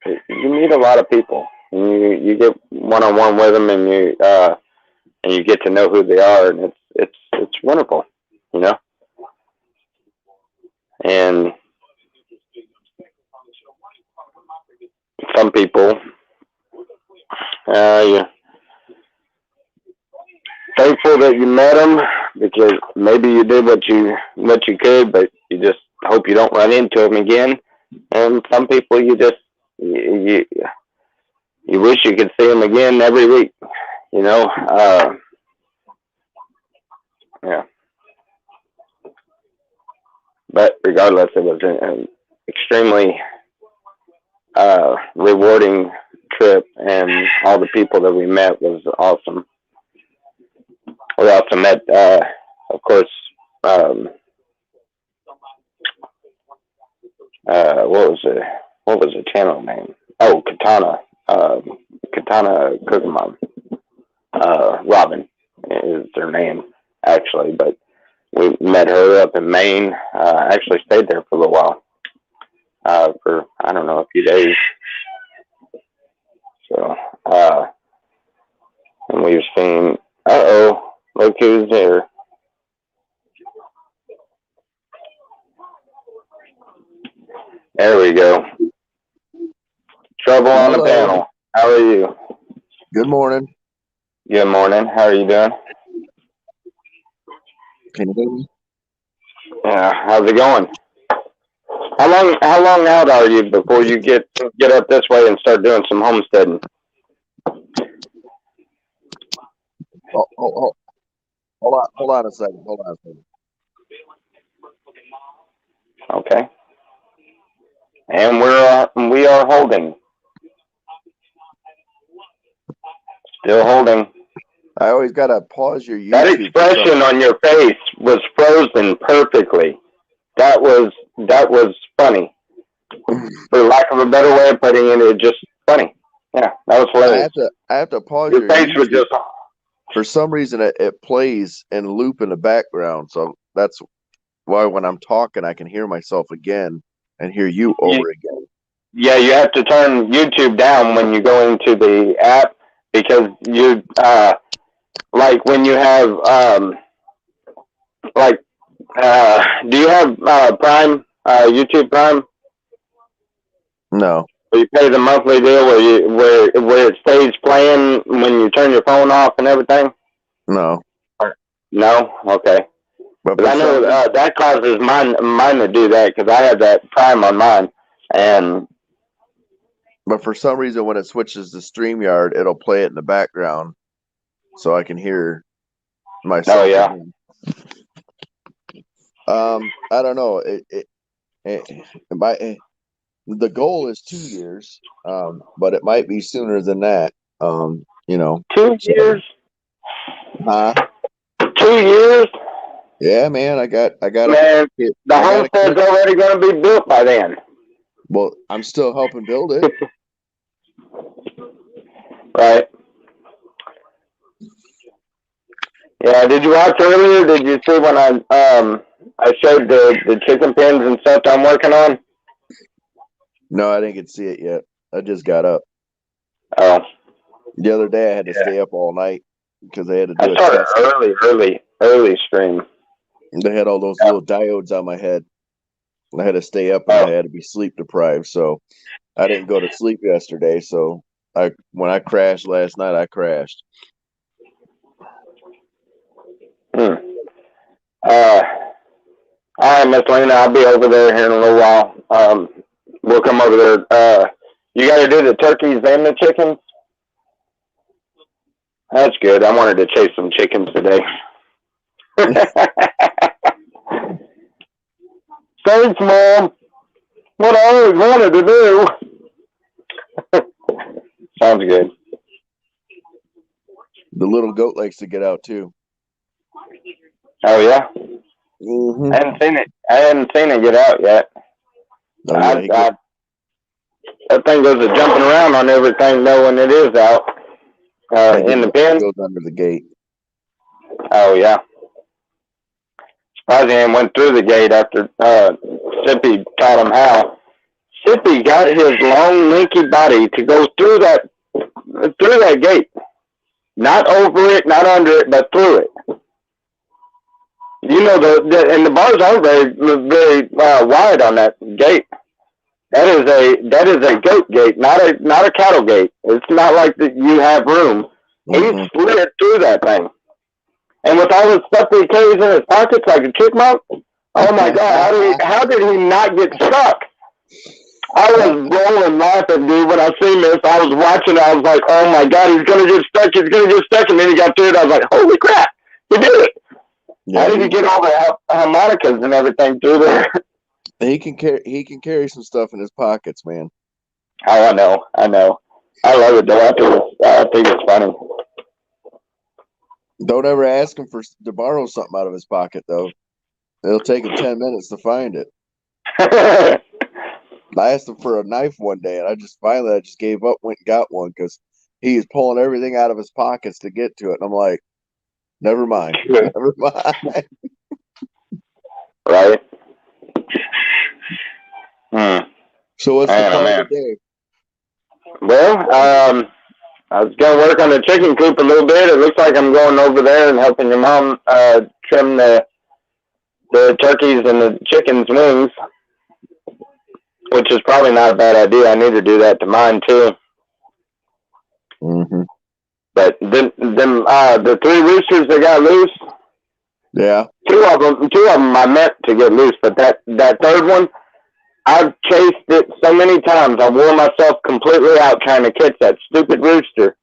you meet a lot of people. You get one-on-one with them, and you get to know who they are, and it's wonderful, And some people, you're thankful that you met them because maybe you did what you could, but you just hope you don't run into them again. And some people you wish you could see them again every week, Yeah. But regardless, it was an extremely rewarding trip, and all the people that we met was awesome. We also met, of course, what was the channel name? Oh, Katana Cookamon. Robin is their name, actually, but we met her up in Maine. Actually stayed there for a little while, for, I don't know, a few days. So, and we were seeing, look who's there. There we go. Trouble on the Hello. panel. How are you? Good morning. Good morning. How are you doing? Can you hear me? Yeah. How's it going? How long out are you before you get up this way and start doing some homesteading? Hold on a second. Okay. And we are holding. Still holding. I always gotta pause your YouTube. That expression on your face was frozen perfectly. That was funny. For lack of a better way of putting it, it's just funny. Yeah, that was hilarious. I have to pause Your face was just. For some reason, it plays and loop in the background, so that's why when I'm talking, I can hear myself again and hear you over again. Yeah, you have to turn YouTube down when you go into the app because you like when you have do you have Prime YouTube Prime? No. Where you pay the monthly deal where it stays playing when you turn your phone off and everything? No. No? Okay. But I know that causes mine to do that because I have that Prime on mine. But for some reason, when it switches to StreamYard, it'll play it in the background so I can hear myself. Oh, yeah. Again. I don't know. The goal is 2 years, but it might be sooner than that. 2 years? Huh? 2 years? Yeah, man. I got. Man, the homestead's already going to be built by then. Well, I'm still helping build it. Right. Yeah. Did you watch earlier? Did you see when I showed the chicken pens and stuff I'm working on? No, I didn't get to see it yet. I just got up. Oh. The other day I had to stay up all night because they had to do I started early stream. They had all those little diodes on my head. I had to stay up and I had to be sleep deprived. So I didn't go to sleep yesterday. So when I crashed last night, I crashed. All right, Miss Lena, I'll be over there here in a little while. We'll come over there. You got to do the turkeys and the chickens? That's good. I wanted to chase some chickens today. Thanks, Mom. What I always wanted to do. Sounds good. The little goat likes to get out too. Oh yeah. Mm-hmm. I hadn't seen it get out yet. Oh, yeah, that thing goes to jumping around on everything, knowing it is out in the pen. Goes under the gate. Oh yeah. Surprising went through the gate after Sippy taught him how. Sippy got his long, lanky body to go through that gate. Not over it, not under it, but through it. You know, and the bars aren't very wide on that gate. That is a goat gate, not a cattle gate. It's not like that you have room. Mm-hmm. He slid through that thing. And with all the stuff he carries in his pockets like a chipmunk, oh my God, how did he not get stuck? I was rolling laughing, dude, when I seen this. I was watching it. I was like, oh my God, he's going to get stuck. And then he got through it. I was like, holy crap, he did it. Yeah, how did he get all the harmonicas and everything through there? He can carry some stuff in his pockets, man. Oh, I know. I love it, though. I think it's funny. Don't ever ask him to borrow something out of his pocket, though. It'll take him 10 minutes to find it. I asked him for a knife one day, and I just gave up, went and got one because he was pulling everything out of his pockets to get to it. And I'm like, never mind. Never mind. Right. So what's the plan today? Well, I was going to work on the chicken coop a little bit. It looks like I'm going over there and helping your mom trim the turkeys and the chickens' wings. which is probably not a bad idea. I need to do that to mine too. Mm-hmm. But the three roosters that got loose, Yeah. two of them I meant to get loose, but that third one, I've chased it so many times. I wore myself completely out trying to catch that stupid rooster.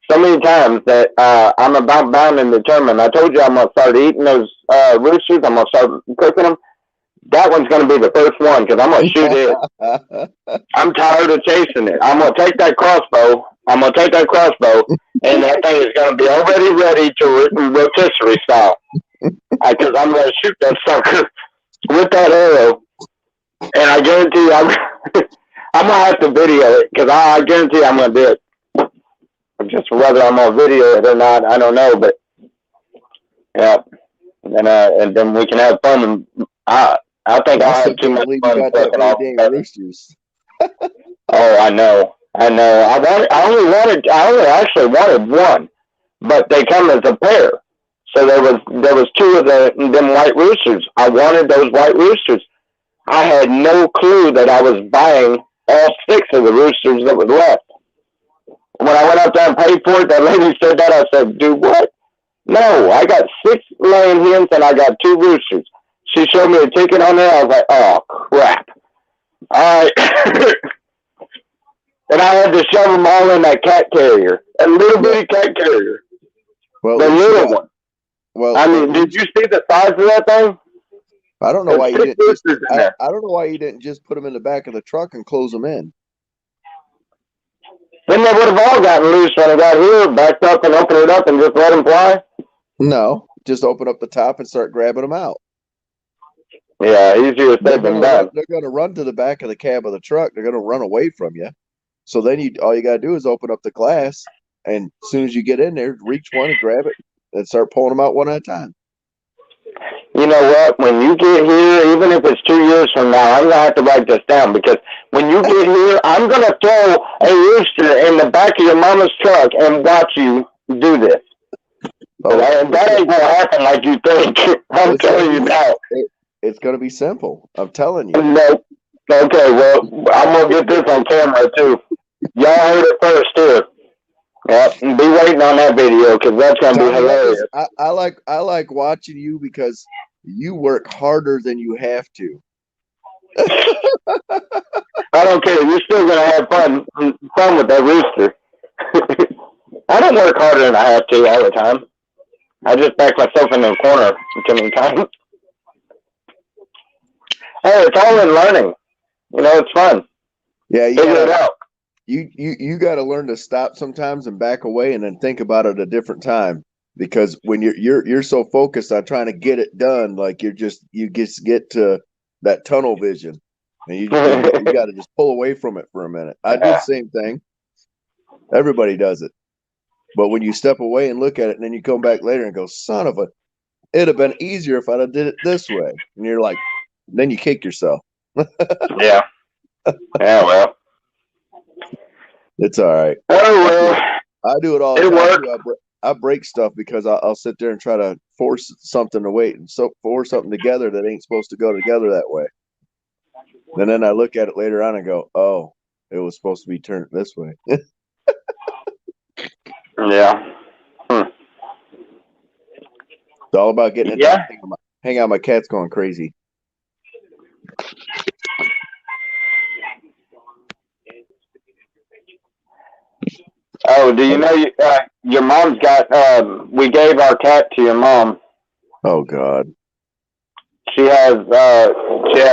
So many times that I'm about bound and determined. I told you I'm gonna start eating those roosters. I'm gonna start cooking them. That one's gonna be the first one because I'm gonna shoot it. I'm tired of chasing it. I'm gonna take that crossbow. And that thing is gonna be already ready to rotisserie style. Because I'm gonna shoot that sucker with that arrow, and I guarantee you I'm gonna have to video it because I guarantee I'm gonna do it. Just whether I'm gonna video it or not, I don't know. But yeah, and then we can have fun. And I think I'll have too much fun you got that many dang roosters. Oh, I know. I only actually wanted one, but they come as a pair. So there was two of them white roosters. I wanted those white roosters. I had no clue that I was buying all six of the roosters that was left. When I went up there and paid for it, that lady said that. I said, "Do what?" No, I got 6 laying hens and I got 2 roosters. She showed me a ticket on there. I was like, "Oh crap!" All right. And I had to shove them all in that cat carrier, a little bitty cat carrier, well, the little one. Well, I mean, did you see the size of that thing? I don't know why you There's didn't just. 6 roosters in there. I don't know why you didn't just put them in the back of the truck and close them in. Then they would have all gotten loose when I got here, backed up and opened it up and just let them fly. No, just open up the top and start grabbing them out. Yeah, easier said than done. They're going to run to the back of the cab of the truck. They're going to run away from you. So then all you got to do is open up the glass, and as soon as you get in there, reach one and grab it, and start pulling them out one at a time. You know what? When you get here, even if it's 2 years from now, I'm going to have to write this down because when you get here, I'm going to throw a rooster in the back of your mama's truck and watch you do this. Oh, that ain't going to happen like you think. I'm telling you now. It's going to be simple. I'm telling you. No. Okay, well, I'm going to get this on camera, too. Y'all heard it first, too. Yep, be waiting on that video because that's going to be hilarious. I like watching you because you work harder than you have to. I don't care. You're still going to have fun with that rooster. I don't work harder than I have to all the time. I just back myself in the corner too many times. Hey, it's all in learning. You know, it's fun. Yeah, figure it out. You got to learn to stop sometimes and back away and then think about it a different time. Because when you're so focused on trying to get it done, like you just get to that tunnel vision, and you got to just pull away from it for a minute. I do the same thing. Everybody does it, but when you step away and look at it, and then you come back later and go, "Son of a," it'd have been easier if I'd have did it this way. And you're like, then you kick yourself. Yeah. Yeah. Well, it's all right. Oh well. I do it all the time. I break stuff because I'll sit there and try to force something to wait and force something together that ain't supposed to go together that way. And then I look at it later on and go, "Oh, it was supposed to be turned this way." Yeah. It's all about getting it. Yeah. Hang on, my cat's going crazy. Oh, do you know your mom's got? We gave our cat to your mom. Oh God. She has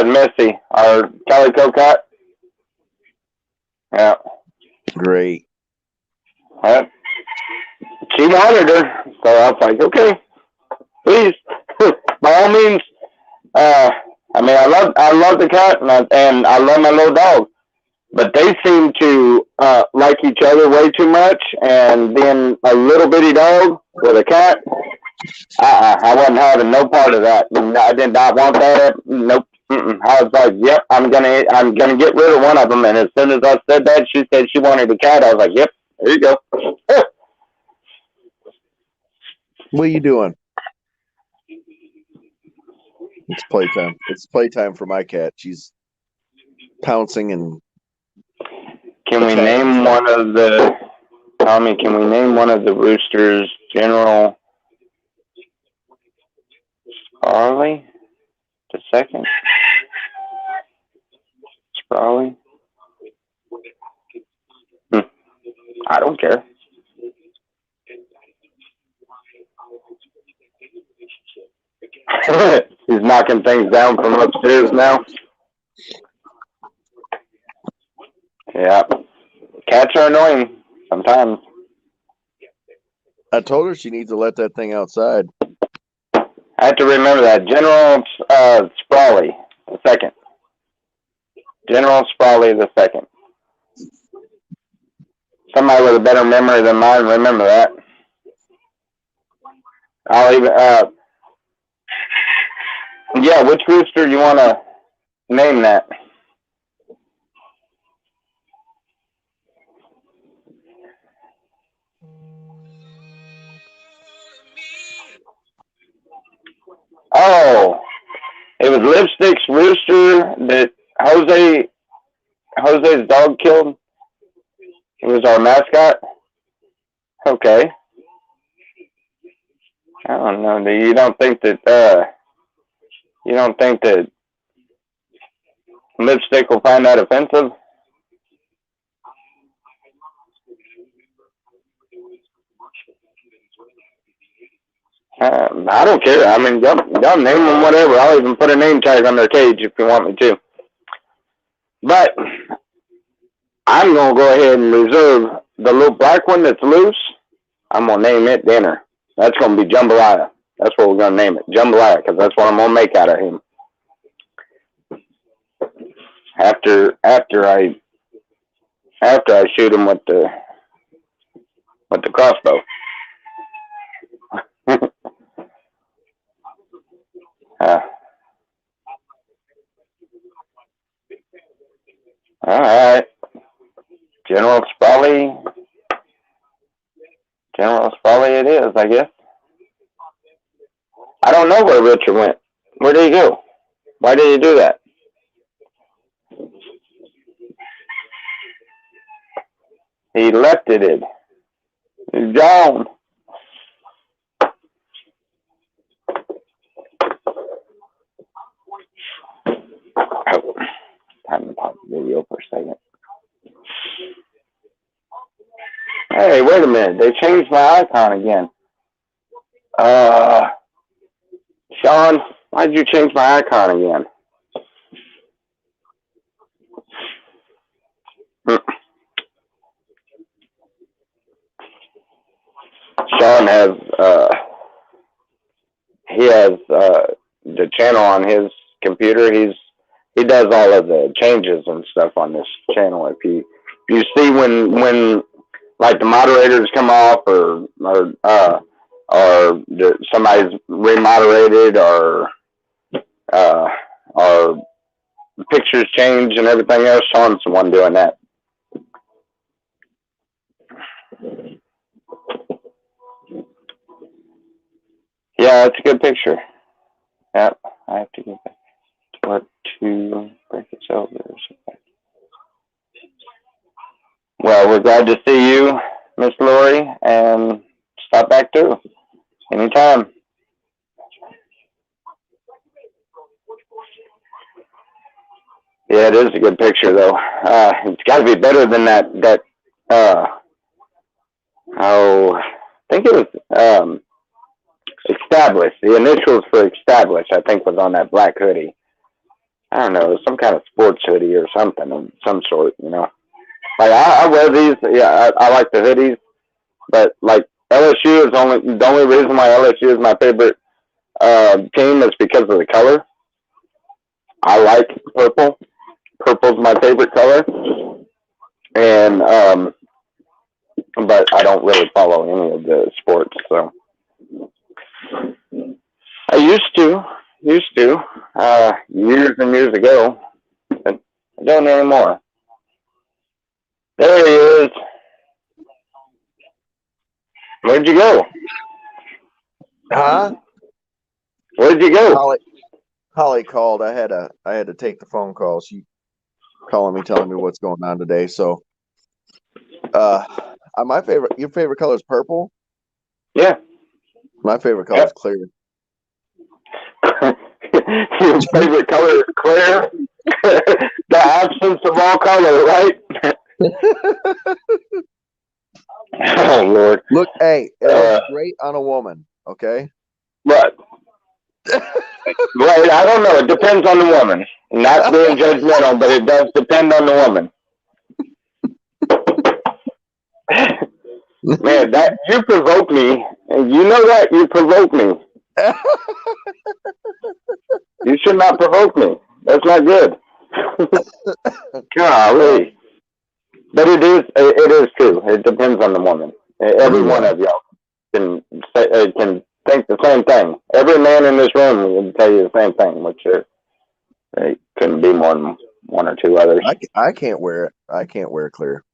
Missy, our calico cat. Yeah. Great. She wanted her, so I was like, okay, please, by all means. I mean, I love the cat, and I love my little dog, but they seem to like each other way too much. And being a little bitty dog with a cat, I wasn't having no part of that. I did not want that. Nope. I was like, yep, I'm gonna get rid of one of them. And as soon as I said that, she said she wanted a cat. I was like, yep, there you go. What are you doing? It's playtime. It's playtime for my cat. She's pouncing and Can we attacking name stuff. one of the, Tommy, can we name one of the roosters General Scarley? The second? Sprawley? I don't care. He's knocking things down from upstairs now. Yeah. Cats are annoying sometimes. I told her she needs to let that thing outside. I have to remember that. General Sprawley the second. General Sprawley the second. Somebody with a better memory than mine, remember that. I'll even, yeah, which rooster do you want to name that? Oh, it was Lipstick's rooster that Jose's dog killed. It was our mascot. Okay. I don't know. You don't think that Lipstick will find that offensive? I don't care. I mean, y'all name them whatever. I'll even put a name tag on their cage if you want me to. But I'm going to go ahead and reserve the little black one that's loose. I'm going to name it Dinner. That's going to be Jambalaya. That's what we're going to name it. Jambalaya, because that's what I'm going to make out of him. After I shoot him with the crossbow. All right. General Sprawley it is, I guess. I don't know where Richard went. Where did he go? Why did he do that? He left it. He's gone. Oh, time to pause the video for a second. Hey, wait a minute. They changed my icon again. Sean, why did you change my icon again? Sean has the channel on his computer. He does all of the changes and stuff on this channel. If you see when like the moderators come off or somebody's remoderated or pictures change and everything else, Sean's the one doing that. Yeah, it's a good picture. Yep, I have to get back to break this over. Well, we're glad to see you, Miss Lori, and stop back through anytime. Yeah, it is a good picture, though. It's got to be better than that. I think it was Established. The initials for Established, I think, was on that black hoodie. I don't know, some kind of sports hoodie or something of some sort, you know. Like I wear these. Yeah, I like the hoodies, but like LSU is the only reason why LSU is my favorite team is because of the color. I like purple. Purple's my favorite color, and but I don't really follow any of the sports. So I used to years and years ago, but I don't anymore. There he is. Where'd you go? Huh? Where'd you go? Holly called. I had to take the phone call. She calling me, telling me what's going on today. So, your favorite color is purple. Yeah. My favorite color is clear. Your favorite color is clear. The absence of all color, right? Oh Lord. Look, hey, it looks great on a woman. Okay. But right, I don't know. It depends on the woman. Not being judgmental, but it does depend on the woman. Man, that you provoke me. And you know that you provoke me. You should not provoke me. That's not good. Golly. But it is true. It depends on the woman. Every one of y'all can think the same thing. Every man in this room will tell you the same thing, which it couldn't be more than one or two others. I can't wear it. I can't wear clear.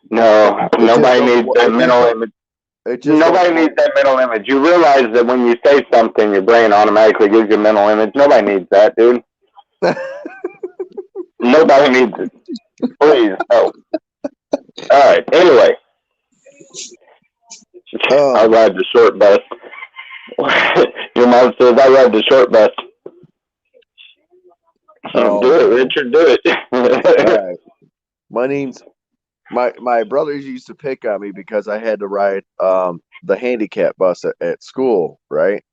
No, nobody needs that mental image. Nobody needs that mental image. You realize that when you say something, your brain automatically gives you a mental image. Nobody needs that, dude. Nobody needs it. Please, no. All right. Anyway, I ride the short bus. Your mom says I ride the short bus. Do it, Richard. Do it. All right. My brothers used to pick on me because I had to ride the handicap bus at school, right?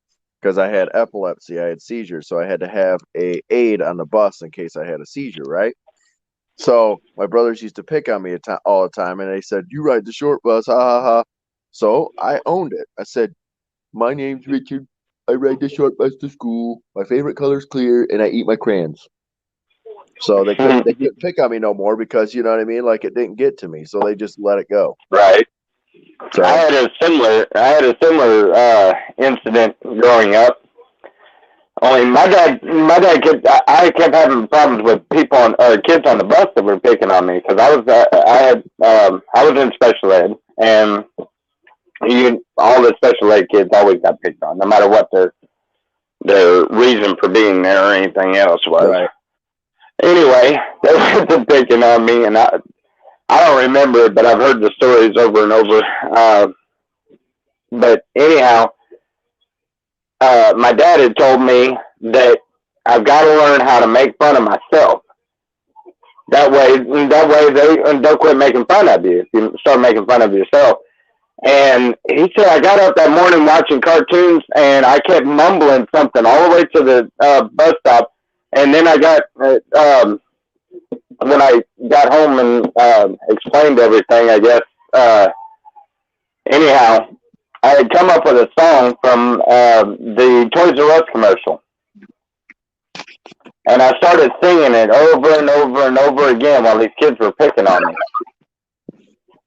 Because I had epilepsy, I had seizures, so I had to have a aid on the bus in case I had a seizure, right? So my brothers used to pick on me all the time, and they said, "You ride the short bus, ha ha ha." So I owned it. I said, "My name's Richard. I ride the short bus to school. My favorite color is clear, and I eat my crayons." So they couldn't pick on me no more because, you know what I mean? Like, it didn't get to me, so they just let it go. Right. So I had a similar incident growing up. Only my dad I kept having problems with kids on the bus that were picking on me because I was in special ed, and all the special ed kids always got picked on, no matter what their reason for being there or anything else was. Right. Anyway, they were picking on me, and I don't remember it, but I've heard the stories over and over. But anyhow, my dad had told me that I've got to learn how to make fun of myself. That way they'll quit making fun of you if you start making fun of yourself. And he said I got up that morning watching cartoons, and I kept mumbling something all the way to the bus stop. And then I got when I got home and explained everything, I guess. Anyhow, I had come up with a song from the Toys R Us commercial. And I started singing it over and over and over again while these kids were picking on me.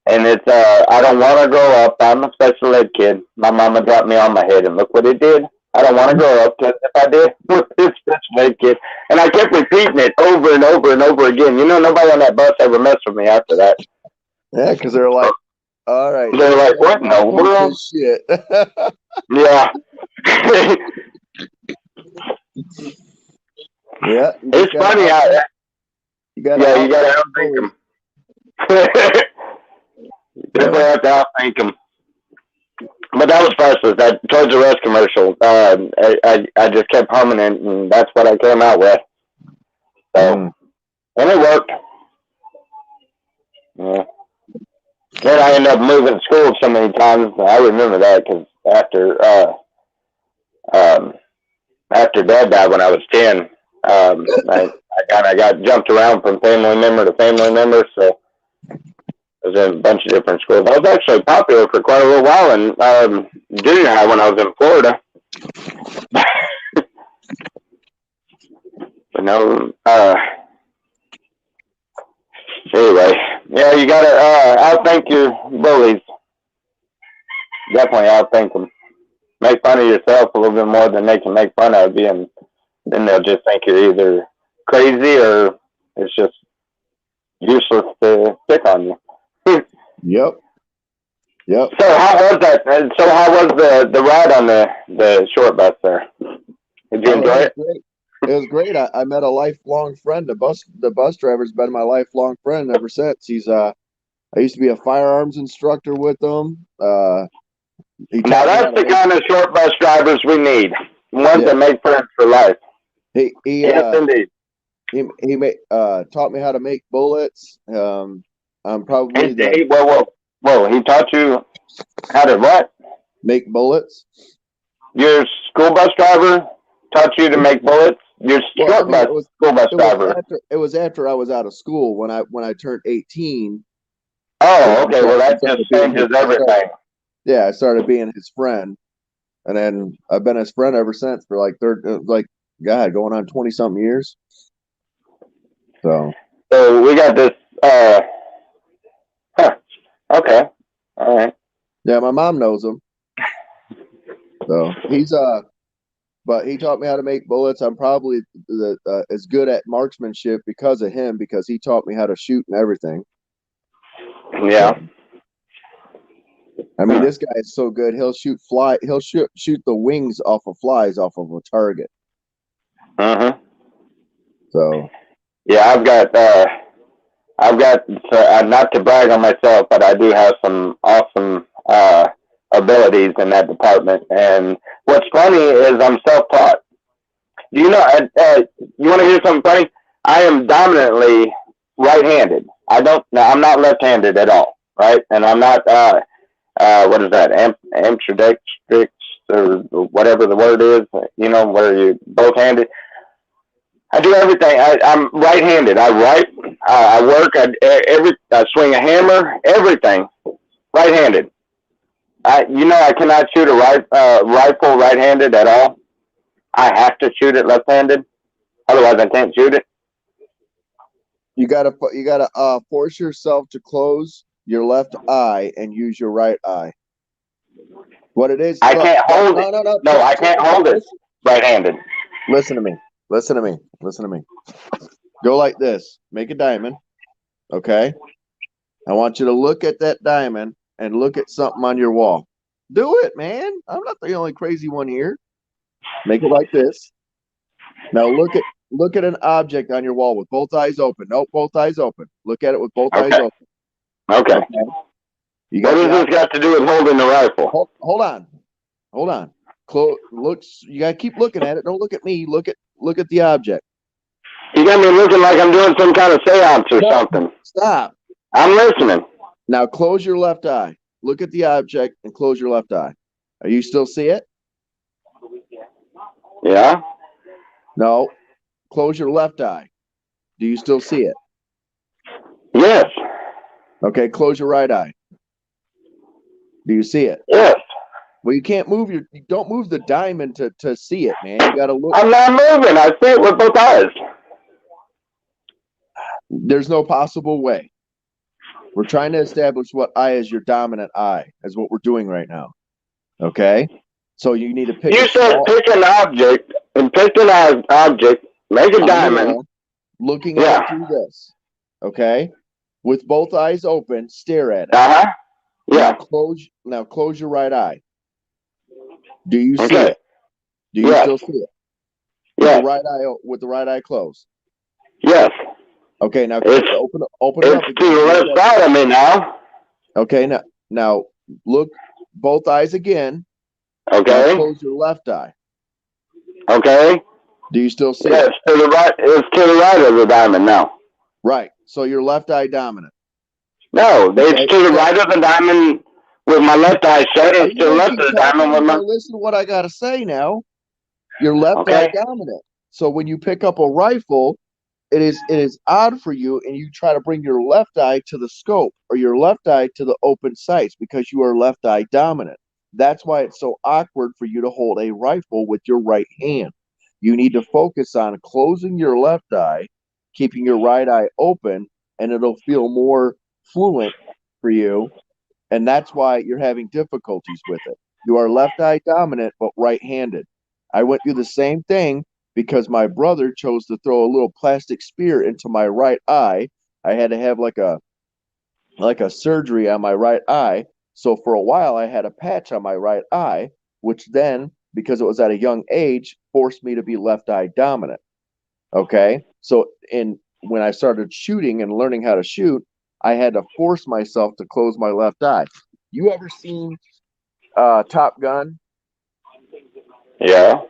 And it's, I don't want to grow up. I'm a special ed kid. My mama dropped me on my head, and look what it did. I don't want to grow up, because if I did, this special ed kid. And I kept repeating it over and over and over again. You know, nobody on that bus ever messed with me after that. Yeah, because they're like, all right. They're like, what in the world? Shit. Yeah. Yeah. It's funny how you gotta outthink them. Definitely have to outthink them. But that was priceless. That Toys R Us commercial, I just kept humming it, and that's what I came out with. So, and it worked. Yeah. Then I ended up moving schools so many times. I remember that because after Dad died when I was 10, I kind of got jumped around from family member to family member, so I was in a bunch of different schools. I was actually popular for quite a little while in junior high when I was in Florida. But no, anyway, yeah, you gotta outthink your bullies. Definitely outthink them. Make fun of yourself a little bit more than they can make fun of you, and then they'll just think you're either crazy or it's just useless to pick on you. Yep. So how was that? So how was the ride on the short bus there? Did you Oh, enjoy it was it? great. It was great. I met a lifelong friend. The bus driver's been my lifelong friend ever since. I used to be a firearms instructor with him. He Now taught me how that's to the make. kind of short bus drivers we need. Ones Yeah, that make friends for life. he he Yes, uh indeed. he made taught me how to make bullets. I'm probably the Whoa. He taught you how to what? make bullets. Your school bus driver taught you to make bullets. Your Well, I short mean, bus school bus it was driver. after I was out of school when I turned 18. Oh, okay. Well, I that just started being his. changes everything. Yeah, I started being his friend, and then I've been his friend ever since for like God, going on 20 something years. So So we got this. Uh, huh. Okay. All right. yeah, my mom knows him. So but he taught me how to make bullets. I'm probably as good at marksmanship because of him, because he taught me how to shoot and everything. Yeah. So I mean, Hmm. this guy is so good. He'll shoot the wings off of flies off of a target. Mm-hmm. So Yeah, I've got not to brag on myself, but I do have some awesome abilities in that department. And what's funny is I'm self-taught. Do you know? You want to hear something funny? I am dominantly right-handed. I don't. No, I'm not left-handed at all. Right, and I'm not. What is that? Ambidextrous or whatever the word is. You know, where you both-handed. I do everything. I'm right-handed. I write. I work. I swing a hammer. Everything right-handed. I cannot shoot a rifle right-handed at all. I have to shoot it left-handed. Otherwise, I can't shoot it. you gotta force yourself to close your left eye and use your right eye. What it is? I can't No, hold it. no, no, no. No, I can't hold it right-handed. Listen to me. Listen to me. Listen to me. Go like this. Make a diamond. Okay. I want you to look at that diamond and look at something on your wall. Do it, man. I'm not the only crazy one here. Make it like this. Now look at an object on your wall with both eyes open. Nope, both eyes open. Look at it with both eyes Okay. open. Okay. Okay. You What got the does this object. got to do with holding the rifle? Hold on. Hold on. Looks. You gotta keep looking at it. Don't look at me. Look at the object. You got me looking like I'm doing some kind of seance or No, something. stop. I'm listening. Now close your left eye. Look at the object and close your left eye. Are you still see it? Yeah. No. Close your left eye. Do you still see it? Yes. Okay, close your right eye. Do you see it? Yes. Well, you don't move the diamond to see it, man. You gotta look. I'm not moving. I see it with both eyes. There's no possible way. We're trying to establish what eye is your dominant eye, is what we're doing right now. Okay? So you need to pick a You said small pick an object and pick an object, make a on the diamond. wall, looking at Yeah. it through this. Okay? With both eyes open, stare at it. Uh huh. Yeah. Now close your right eye. Do you see Okay. it? Do you Yes. still see it? With Yes. the right eye closed. Yes. Okay, now It's open it up it's to again. the left side of me now. Okay, now look both eyes again. Now Okay. close your left eye. Okay. Do you still see Yeah, it? it's to the right. It's to the right of the diamond now. Right. So your left eye dominant. No, it's Okay. to the No. right of the diamond with my left eye shut. Are It's you to the gonna left keep of the talking diamond or with you my. gonna listen to what I gotta say now? Your left eye Okay. dominant. So when you pick up a rifle, it is odd for you, and you try to bring your left eye to the scope or your left eye to the open sights because you are left eye dominant. That's why it's so awkward for you to hold a rifle with your right hand. You need to focus on closing your left eye, keeping your right eye open, and it'll feel more fluent for you. And that's why you're having difficulties with it. You are left eye dominant, but right handed. I went through the same thing because my brother chose to throw a little plastic spear into my right eye. I had to have like a surgery on my right eye. So for a while I had a patch on my right eye, which then because it was at a young age, forced me to be left eye dominant. Okay. So when I started shooting and learning how to shoot, I had to force myself to close my left eye. You ever seen Top Gun? Yeah.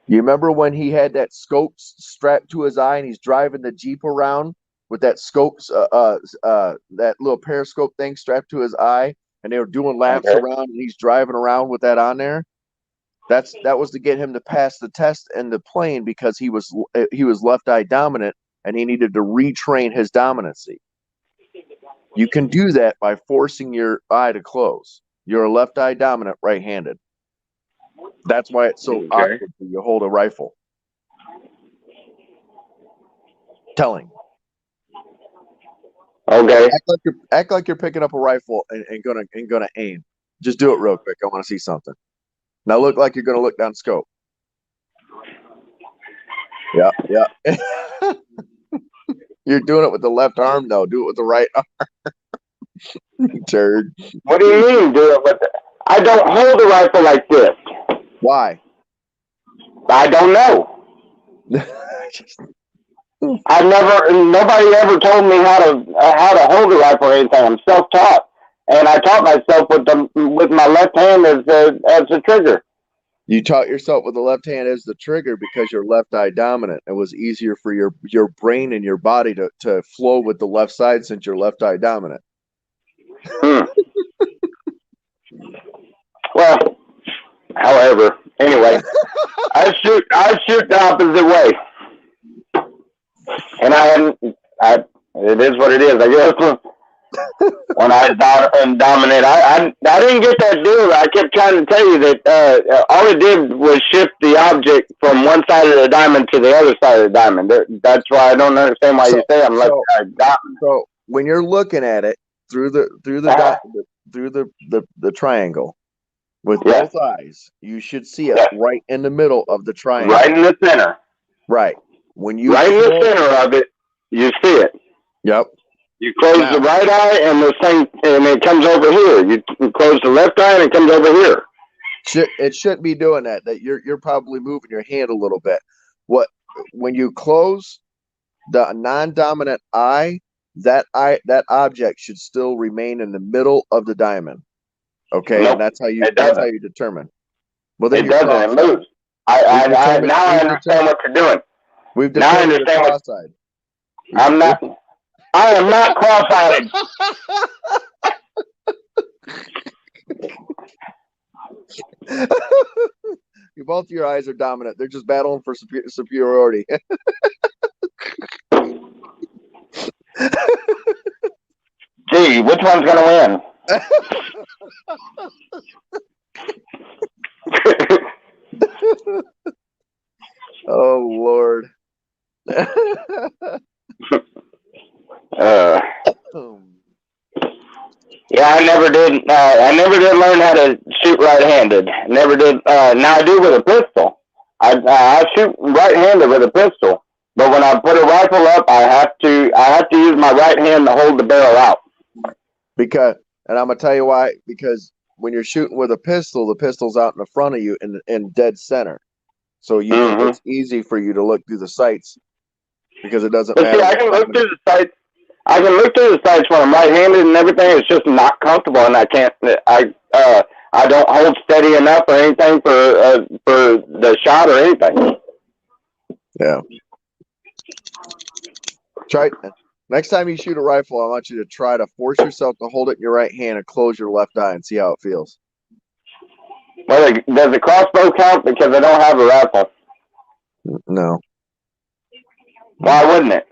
You remember when he had that scope strapped to his eye and he's driving the Jeep around with that that little periscope thing strapped to his eye, and they were doing laps Okay. around and he's driving around with that on there? That was to get him to pass the test in the plane because he was left eye dominant and he needed to retrain his dominancy. You can do that by forcing your eye to close. You're a left eye dominant right-handed. That's why it's so awkward when you hold a rifle. Telling. Okay. Act like you're picking up a rifle and gonna aim. Just do it real quick. I want to see something. Now look like you're gonna look down scope. Yeah. You're doing it with the left arm though. Do it with the right arm. Turd. What do you mean do it with I don't hold a rifle like this. Why? I don't know. Nobody ever told me how to hold a rifle or anything. I'm self-taught, and I taught myself with my left hand as the trigger. You taught yourself with the left hand as the trigger because you're left eye dominant. It was easier for your brain and your body to flow with the left side since you're left eye dominant. Well, however, anyway, I shoot the opposite way. And it is what it is, I guess. When I dominate, I didn't get that deal. I kept trying to tell you that all it did was shift the object from one side of the diamond to the other side of the diamond. That's why I don't understand why you say I'm left side dominant. So when you're looking at it through the triangle with both eyes, you should see it right in the middle of the triangle. Right in the center. Right. When you right in the center of it, you see it. Yep. You close the right eye and and it comes over here. You close the left eye and it comes over here. It shouldn't be doing that. That you're probably moving your hand a little bit. When you close the non-dominant eye, that object should still remain in the middle of the diamond. Okay, nope, and that's how you determine. Well, then it doesn't. It moves. I understand what you're doing. Now I understand cross-eyed. I am not cross-eyed. Both your eyes are dominant. They're just battling for superiority. Gee, which one's gonna win? Oh Lord. Yeah, I never did. I never did learn how to shoot right-handed. Never did. Now I do with a pistol. I shoot right-handed with a pistol, but when I put a rifle up, I have to use my right hand to hold the barrel out. And I'm gonna tell you why. Because when you're shooting with a pistol, the pistol's out in the front of you in dead center, so it's easy for you to look through the sights because it doesn't matter. See, I can look through the sights. I can look through the sights when I'm right-handed and everything. It's just not comfortable, and I can't. I don't hold steady enough or anything for the shot or anything. Yeah. Try next time you shoot a rifle. I want you to try to force yourself to hold it in your right hand and close your left eye and see how it feels. Well, does the crossbow count? Because I don't have a rifle. No. Why wouldn't it?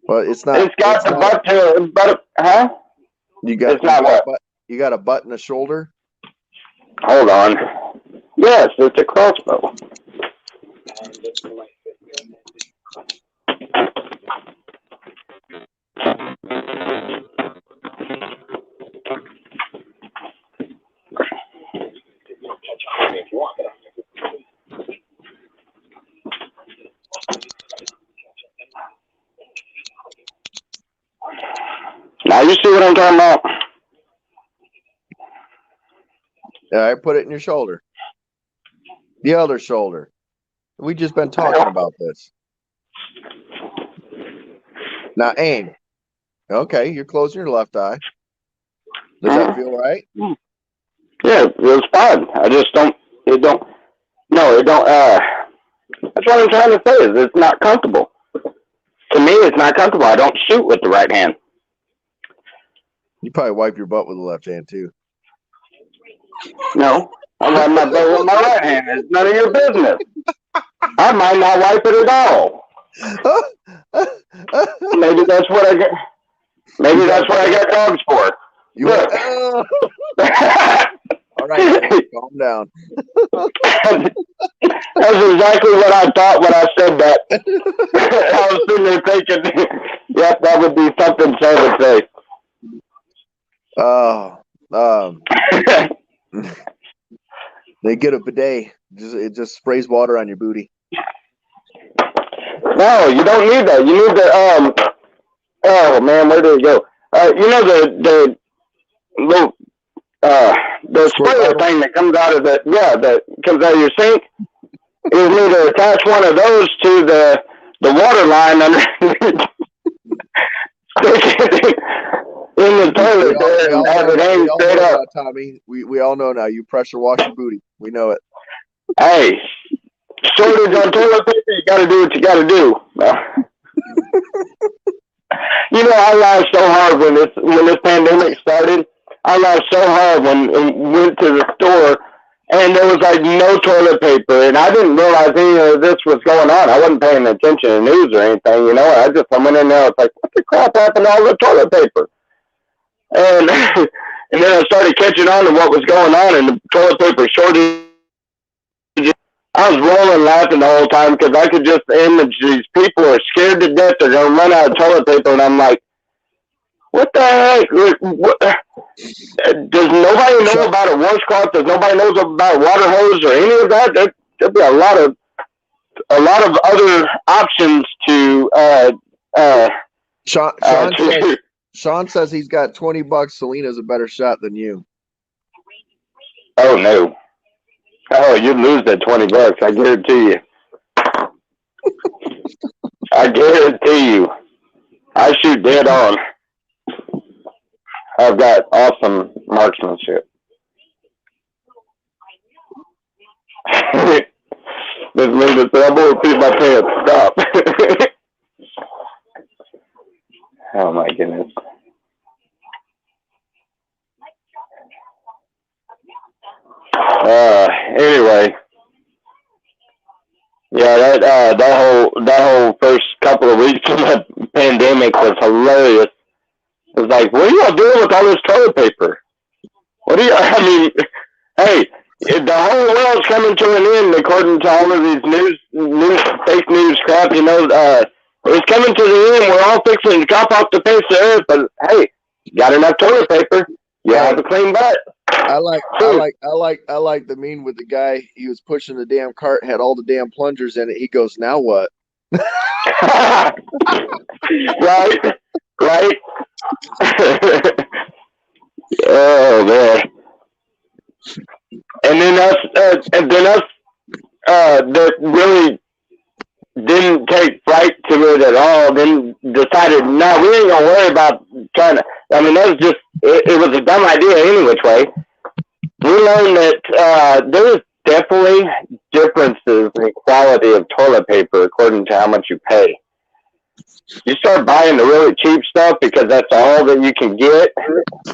Well, it's not. It's got the butt to it, but huh? It's not what? You got a butt in the shoulder? Hold on. Yes, it's a crossbow. Now you see what I'm talking about? Yeah, I put it in your shoulder. The other shoulder. We just been talking about this. Now aim. Okay, you're closing your left eye. Does that feel right? Yeah, it was fine. I just don't. It don't. No, it don't. That's what I'm trying to say. Is it's not comfortable. To me, it's not comfortable. I don't shoot with the right hand. You probably wipe your butt with the left hand too. No, I wipe my butt with my right hand. It's none of your business. I might not wipe it at all. Maybe that's what I get. Maybe that's what I got dogs for. You went, all right, calm down. That's exactly what I thought when I said that. I was sitting there thinking, yep, that would be something Sam would say. They get a bidet. It just sprays water on your booty. No, you don't need that. You need the oh man, where did it go? You know the little the sprayer thing that comes out of that comes out of your sink. You need to attach one of those to the water line under in the toilet there and have it hang straight up. Tommy, we all know now. You pressure wash your booty. We know it. Hey, shortage on toilet paper. You got to do what you got to do. You know, I laughed so hard when this pandemic started. I laughed so hard when I went to the store and there was like no toilet paper, and I didn't realize any of this was going on. I wasn't paying attention to the news or anything, you know. I went in there. I was like, "What the crap happened to all the toilet paper?" And and then I started catching on to what was going on, and the toilet paper shortage. I was rolling laughing the whole time because I could just image these people are scared to death they're going to run out of toilet paper, and I'm like, what the heck? Does nobody know about a washcloth? Does nobody know about a water hose or any of that? There'd be a lot of other options to. Sean says he's got $20. Selena's a better shot than you. Oh no! Oh, you'd lose that $20. I guarantee you. I guarantee you. I shoot dead on. I've got awesome marksmanship. This Linda said, I'm going to pee my pants. Stop. Oh my goodness. Anyway. Yeah, that whole first couple of weeks of the pandemic was hilarious. It was like, what are y'all doing with all this toilet paper? I mean, hey, the whole world's coming to an end according to all of these fake news crap, you know. It's coming to the end. We're all fixing to drop off the face of the earth, but hey, you got enough toilet paper, you have a clean butt. I like the meme with the guy. He was pushing the damn cart, had all the damn plungers in it. He goes, "Now what?" Right. Oh man. And then us that really didn't take fright to it at all. Then decided, no, we ain't gonna worry about trying to. I mean, that was just it was a dumb idea any which way. We learned that there's definitely differences in quality of toilet paper according to how much you pay. You start buying the really cheap stuff because that's all that you can get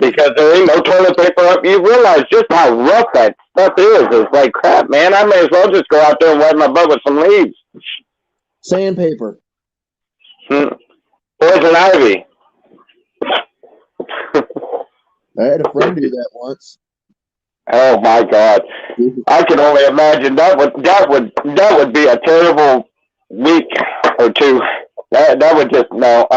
because there ain't no toilet paper up. You realize just how rough that stuff is. It's like, crap, man, I may as well just go out there and wipe my butt with some leaves. Sandpaper. Poison ivy. I had a friend do that once. Oh my God! I can only imagine that would be a terrible week or two. That would just no.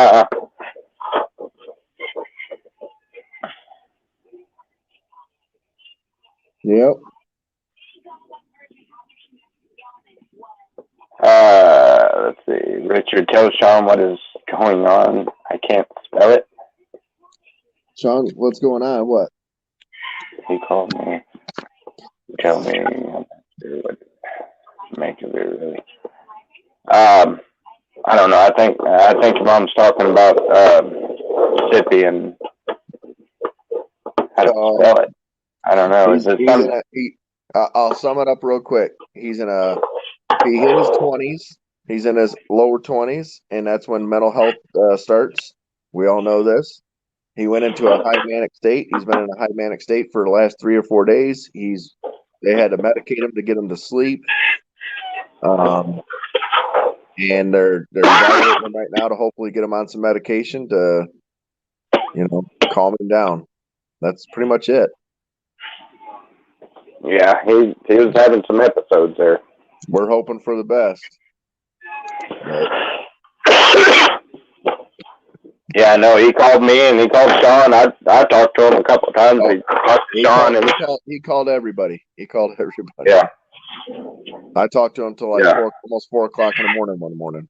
Yep. Let's see. Richard, tell Sean what is going on. I can't spell it. Sean, what's going on? What? He called me. Tell me. Make it really. I don't know. I think Mom's talking about Mississippi and how to spell it. I don't know. Is it something? I'll sum it up real quick. He hit his 20s. He's in his lower 20s, and that's when mental health starts. We all know this. He went into a high manic state. He's been in a high manic state for the last 3 or 4 days. They had to medicate him to get him to sleep. And they're evaluating him right now to hopefully get him on some medication to, calm him down. That's pretty much it. Yeah, he was having some episodes there. We're hoping for the best. Yeah, I know. He called me and he called Sean. I talked to him a couple of times. He talked to Sean he called everybody. He called everybody. Yeah. I talked to him till almost 4 o'clock in the morning one morning.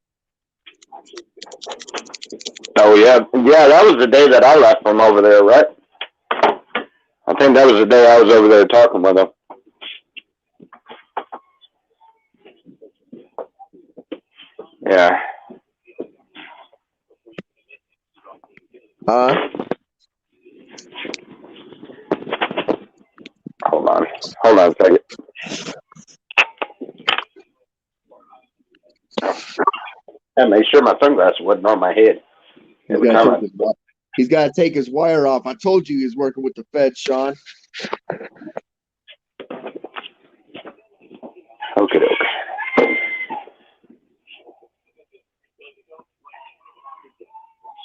Oh yeah, that was the day that I left from over there, right? I think that was the day I was over there talking with him. Yeah. Hold on a second. I make sure my sunglasses wasn't on my head. He's got to take his wire off. I told you he was working with the Fed, Sean. Okay.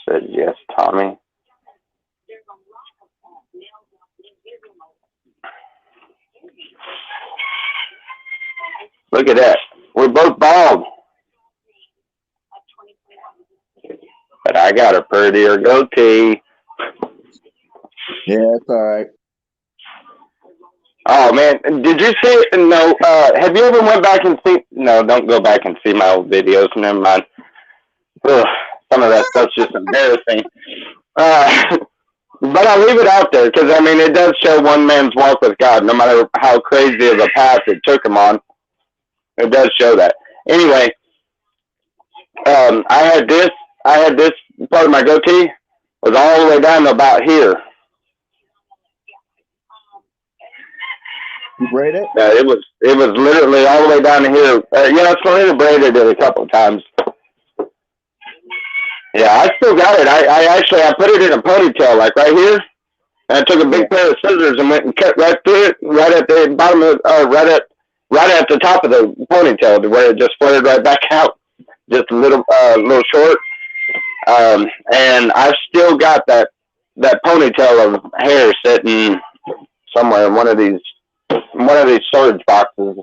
Said yes, Tommy. Look at that. We're both bald. But I got a prettier goatee. Yeah, it's all right. Oh, man. Did you see? No. Have you ever went back and seen? No, don't go back and see my old videos. Never mind. Ugh, some of that stuff's just embarrassing. But I'll leave it out there because, I mean, it does show one man's walk with God, no matter how crazy of a path it took him on. It does show that. Anyway, I had this part of my goatee was all the way down to about here. You braid it? It was literally all the way down to here. Selena braided it a couple of times. Yeah, I still got it. I put it in a ponytail, like right here. And I took a big pair of scissors and went and cut right through it, right at the bottom of, right at the top of the ponytail, to where it just flared right back out, just a little short. And I've still got that ponytail of hair sitting somewhere in one of these storage boxes.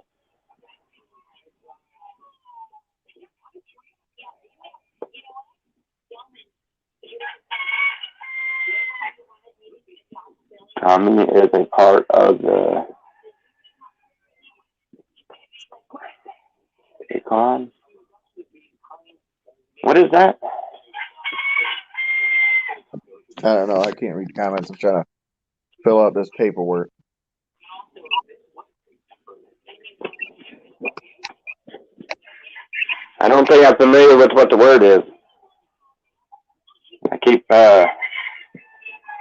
Tommy is a part of the Econ. What is that? I don't know. I can't read comments. I'm trying to fill out this paperwork. I don't think I'm familiar with what the word is. I keep,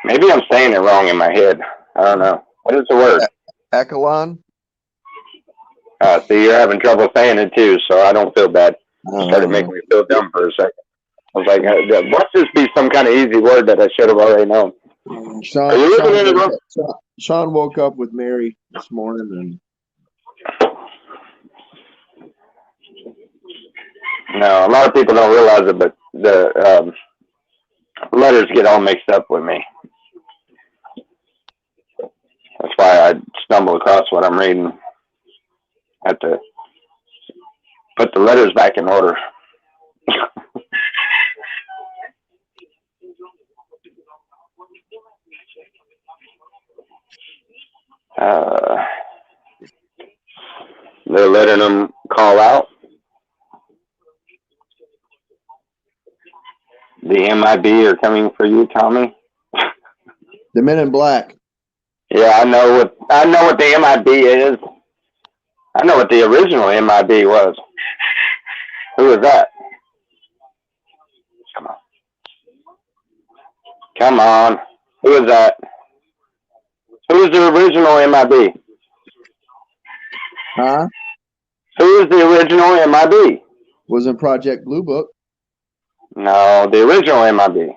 maybe I'm saying it wrong in my head. I don't know. What is the word? Echelon? See, you're having trouble saying it too, so I don't feel bad. It started making me feel dumb for a second. I was like, must this be some kind of easy word that I should have already known? Sean woke up with Mary this morning, and no, a lot of people don't realize it, but the letters get all mixed up with me. That's why I stumble across what I'm reading. I have to put the letters back in order. They're letting them call out. The MIB are coming for you, Tommy. The Men in Black. Yeah, I know what the MIB is. I know what the original MIB was. Who was that? Come on. Come on. Who was that? Who was the original MIB? Huh? Who was the original MIB? Was in Project Blue Book. No, the original MIB.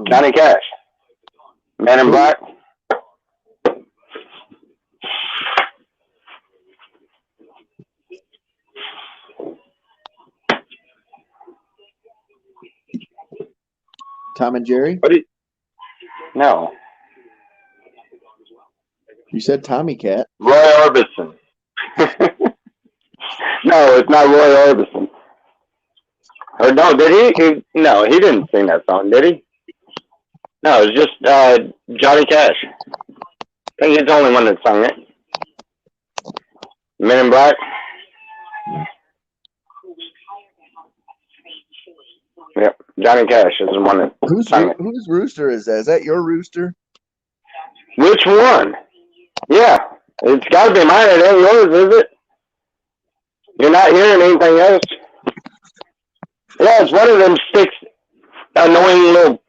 Johnny Cash. Man in Black. Tom and Jerry? No. You said Tommy Cat. Roy Orbison. No, it's not Roy Orbison. Or no, did he? No, he didn't sing that song, did he? No, it was just Johnny Cash. I think he's the only one that sung it. Men in Black. Yep, Johnny Cash is the one that sung it. Whose rooster is that? Is that your rooster? Which one? Yeah, it's got to be mine. It ain't yours, is it? You're not hearing anything else? Yeah, it's one of them sticks, annoying little.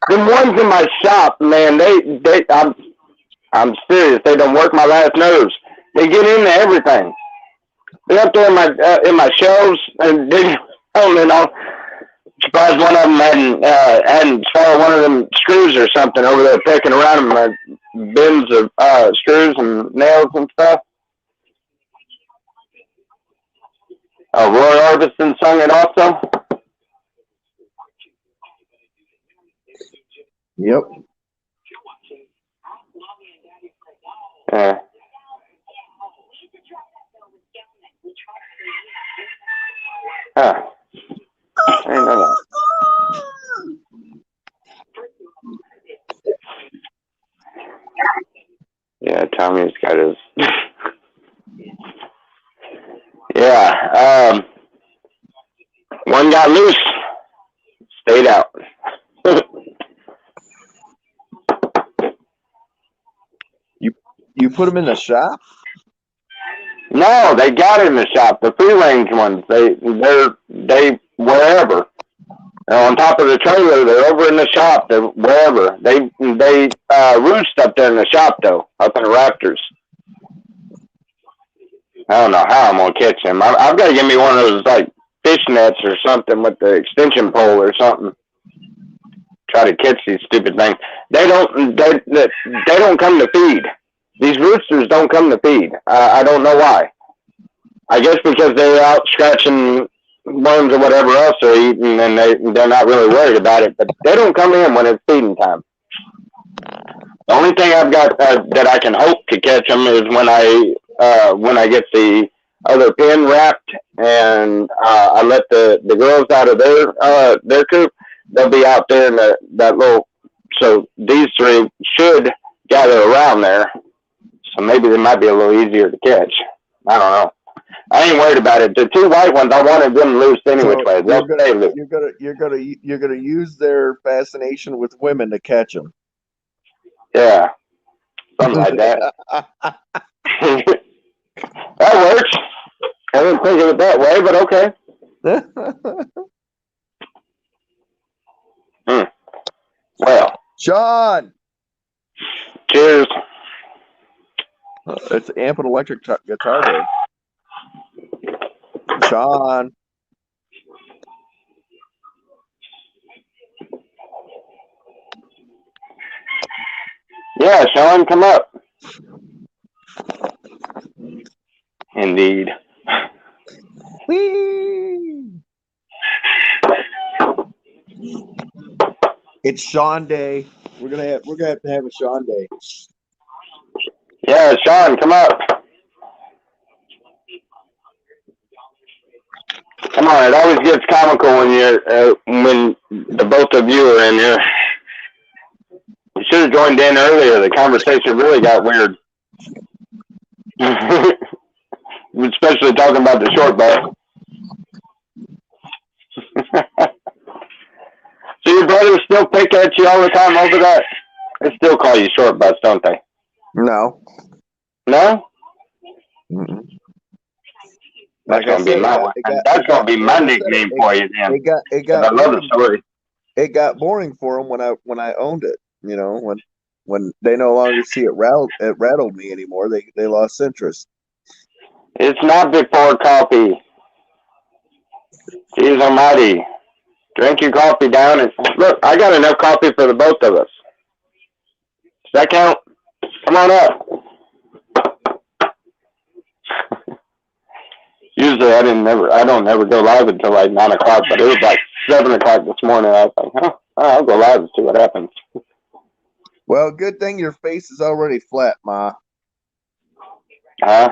The ones in my shop, man, I'm serious. They don't work my last nerves. They get into everything. They're up there in my shelves, and they surprised one of them hadn't swallowed one of them screws or something over there picking around in my bins of screws and nails and stuff. Roy Orbison sung it also. Yep. Yeah. Huh. I didn't know that. Yeah, Tommy's got his. Yeah. One got loose. Stayed out. You put them in the shop? No, they got it in the shop. The free range ones, they're wherever. They're on top of the trailer. They're over in the shop. They're wherever. They roost up there in the shop though, up in the rafters. I don't know how I'm gonna catch them. I've got to give me one of those like fish nets or something with the extension pole or something. Try to catch these stupid things. They don't come to feed. These roosters don't come to feed. I don't know why. I guess because they're out scratching worms or whatever else they're eating, and they're not really worried about it. But they don't come in when it's feeding time. The only thing I've got that I can hope to catch them is when I get the other pin wrapped and I let the girls out of their coop. They'll be out there in that little. So these three should gather around there. So maybe they might be a little easier to catch. I don't know. I ain't worried about it. The two white ones, I wanted them loose any which way. They'll stay loose. You're gonna use their fascination with women to catch them. Yeah, something like that. That works. I didn't think of it that way, but okay. Well, Sean. Cheers. It's Amp and Electric Guitar Day. Sean. Yeah, Sean, come up. Indeed. Whee! It's Sean Day. We're gonna have to have a Sean Day. Yeah, Sean, come up. Come on, it always gets comical when the both of you are in here. You should have joined in earlier. The conversation really got weird. Especially talking about the short back. So your brother's still pick at you all the time over that? They still call you short bus, don't they? No. No? Mm-mm. That's Like I gonna be said, that's gonna be my nickname for you, then. it 'Cause I got love the boring. story. It got boring for them when I owned it. You know, when they no longer see it rattled me anymore. They lost interest. It's not before coffee. Jeez almighty. Drink your coffee down and look, I got enough coffee for the both of us. Does that count? Come on up. Usually I don't never go live until like 9 o'clock, but it was like 7 o'clock this morning. I was like, I'll go live and see what happens. Well, good thing your face is already flat, Ma. Huh?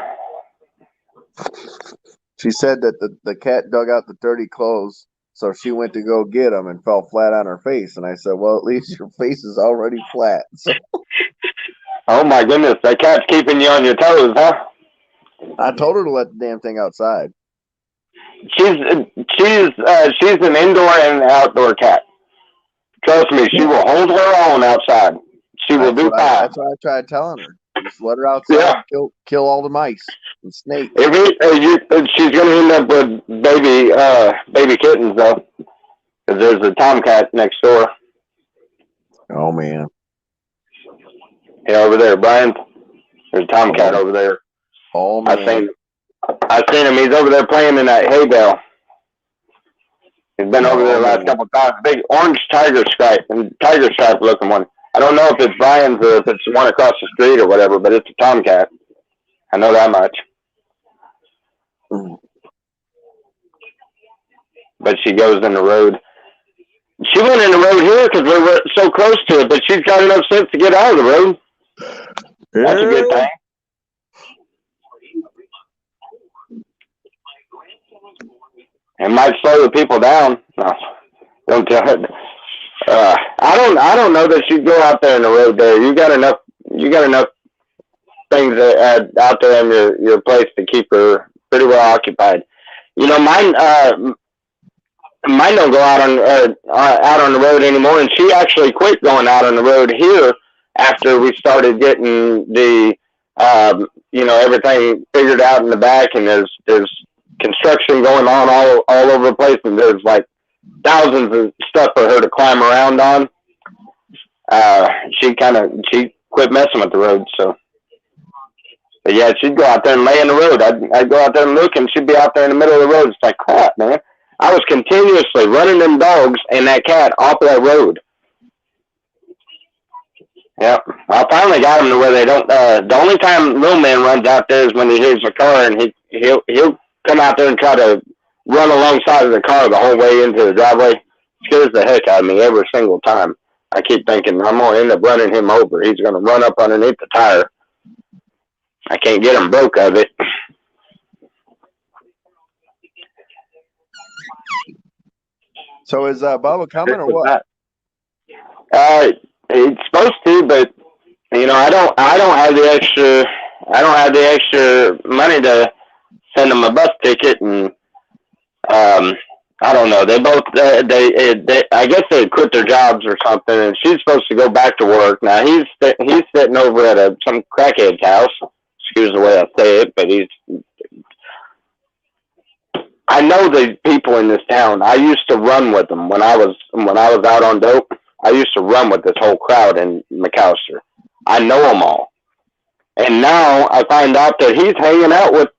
She said that the cat dug out the dirty clothes, so she went to go get them and fell flat on her face. And I said, well, at least your face is already flat. So Oh my goodness, that cat's keeping you on your toes, huh? I told her to let the damn thing outside. She's an indoor and outdoor cat. Trust me, she will hold her own outside. She will do fine. That's what I tried telling her. Just let her outside. Yeah. And kill all the mice and snakes. She's gonna end up with baby kittens though, because there's a tomcat next door. Oh man. Yeah, over there, Brian. There's a tomcat over there. Oh man. I seen him. He's over there playing in that hay bale. He's been over there the last couple of times. Big orange tiger stripe looking one. I don't know if it's Brian's or if it's the one across the street or whatever, but it's a tomcat. I know that much. But she goes in the road. She went in the road here because we were so close to it, but she's got enough sense to get out of the road. That's a good thing. It might slow the people down. No, don't tell it. I don't know that she'd go out there in the road there. You got enough things out there in your place to keep her pretty well occupied. You know, mine don't go out on the road anymore, and she actually quit going out on the road here after we started getting the everything figured out in the back, and there's construction going on all over the place, and there's like thousands of stuff for her to climb around on. She quit messing with the road, so. But yeah, she'd go out there and lay in the road. I'd go out there and look, and she'd be out there in the middle of the road. It's like, crap, man. I was continuously running them dogs and that cat off of that road. Yep. I finally got them to where they don't, the only time little man runs out there is when he hears a car, and he'll come out there and try to run alongside of the car the whole way into the driveway. Scares the heck out of me every single time. I keep thinking I'm going to end up running him over. He's going to run up underneath the tire. I can't get him broke of it. So is Bubba coming or what? He's supposed to, but you know, I don't have the extra money to send him a bus ticket, and I don't know. They both they I guess they quit their jobs or something, and she's supposed to go back to work. Now he's sitting over at some crackhead's house. Excuse the way I say it, but I know the people in this town. I used to run with them when I was out on dope. I used to run with this whole crowd in McAllister. I know them all, and now I find out that he's hanging out with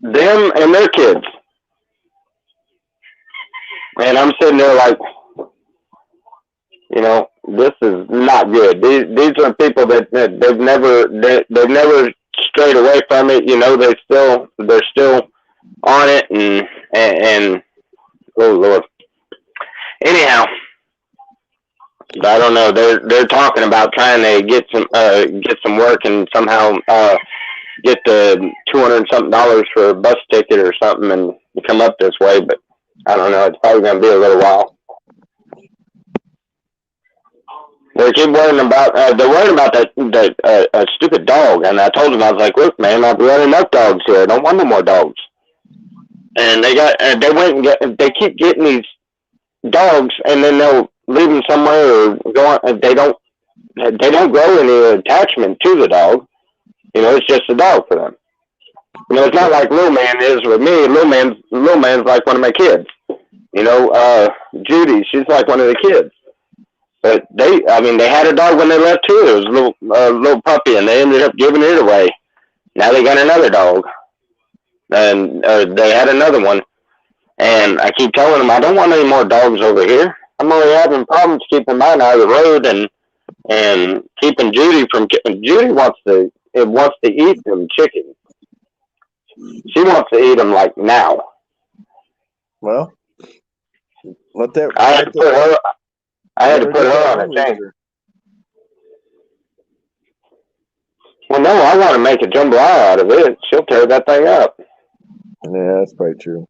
them and their kids. And I'm sitting there like, you know, this is not good. These are people that they've never strayed away from it. You know, they're still on it, and oh Lord. Anyhow, I don't know. They're talking about trying to get some work and somehow get the $200-something for a bus ticket or something and come up this way, but I don't know. It's probably going to be a little while. They keep worrying about. They're worried about that stupid dog. And I told them, I was like, "Look, man, I've got enough dogs here. I don't want no more dogs." And they went and they keep getting these dogs, and then leave them somewhere or go on, they don't grow any attachment to the dog. You know, it's just a dog for them. You know, it's not like Little Man is with me. Little Man's like one of my kids. You know, Judy, she's like one of the kids. But they had a dog when they left too. It was a little puppy, and they ended up giving it away. Now they got another dog, and they had another one. And I keep telling them I don't want any more dogs over here. I'm only having problems keeping mine out of the road and keeping Judy from. Judy wants to eat them chickens. She wants to eat them like now. Well, let that. I had to put her. I had to put her on a chain. Well, no, I want to make a jambalaya out of it. She'll tear that thing up. Yeah, that's probably true.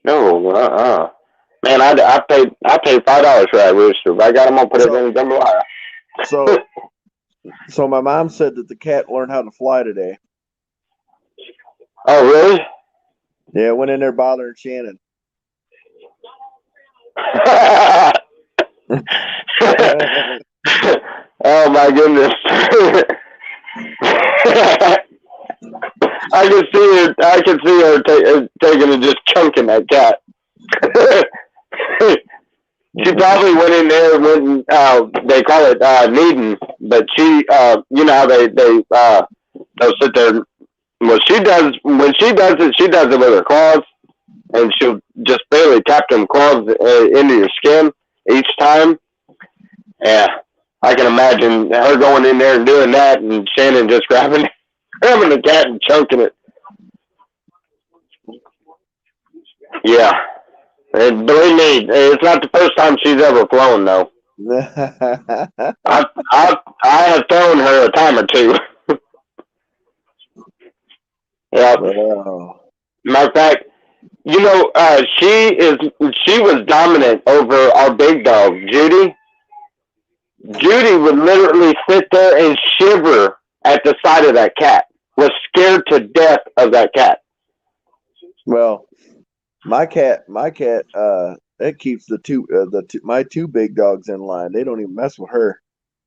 No, man, I paid $5 for that rooster. If I got him, I'll put it in a jambalaya. So my mom said that the cat learned how to fly today. Oh, really? Yeah, went in there bothering Shannon. Oh my goodness! I can see her taking and just chunking that cat. She probably went in there when they call it kneading, but she, you know how they'll sit there. Well, when she does it with her claws, and she'll just barely tap them claws into your skin each time. Yeah, I can imagine her going in there and doing that, and Shannon just grabbing the cat and chunking it. Yeah, and believe me, it's not the first time she's ever flown, though. I have thrown her a time or two. Yeah. Wow. Matter of fact, you know, she was dominant over our big dog, Judy. Judy would literally sit there and shiver at the sight of that cat. Was scared to death of that cat. Well, my cat, that keeps my two big dogs in line. They don't even mess with her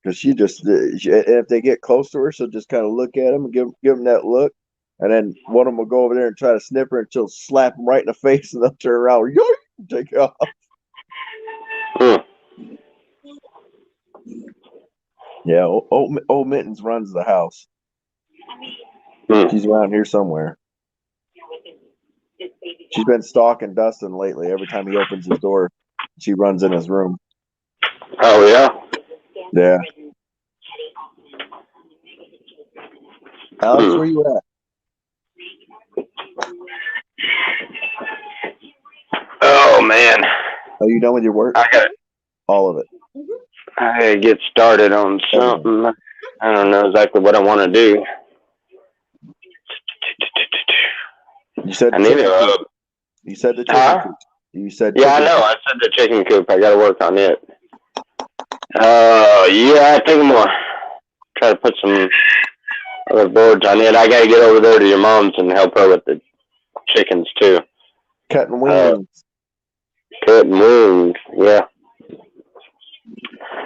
because she just, if they get close to her, she'll just kind of look at them and give them that look. And then one of them will go over there and try to snip her, and she'll slap them right in the face, and they'll turn around, yoink, take off. Yeah, old Mittens runs the house. She's around here somewhere. She's been stalking Dustin lately. Every time he opens his door, she runs in his room. Oh, yeah? Yeah. Alex, where you at? Oh, man. Are you done with your work? I got all of it. I gotta get started on something. I don't know exactly what I want to do. You said I need to. You said the chicken coop. You said yeah, I know. I said the chicken coop. I gotta work on it. Yeah, I think I'm gonna try to put some other boards on it. I gotta get over there to your mom's and help her with the chickens too. Cutting wings. Cutting wings. Yeah.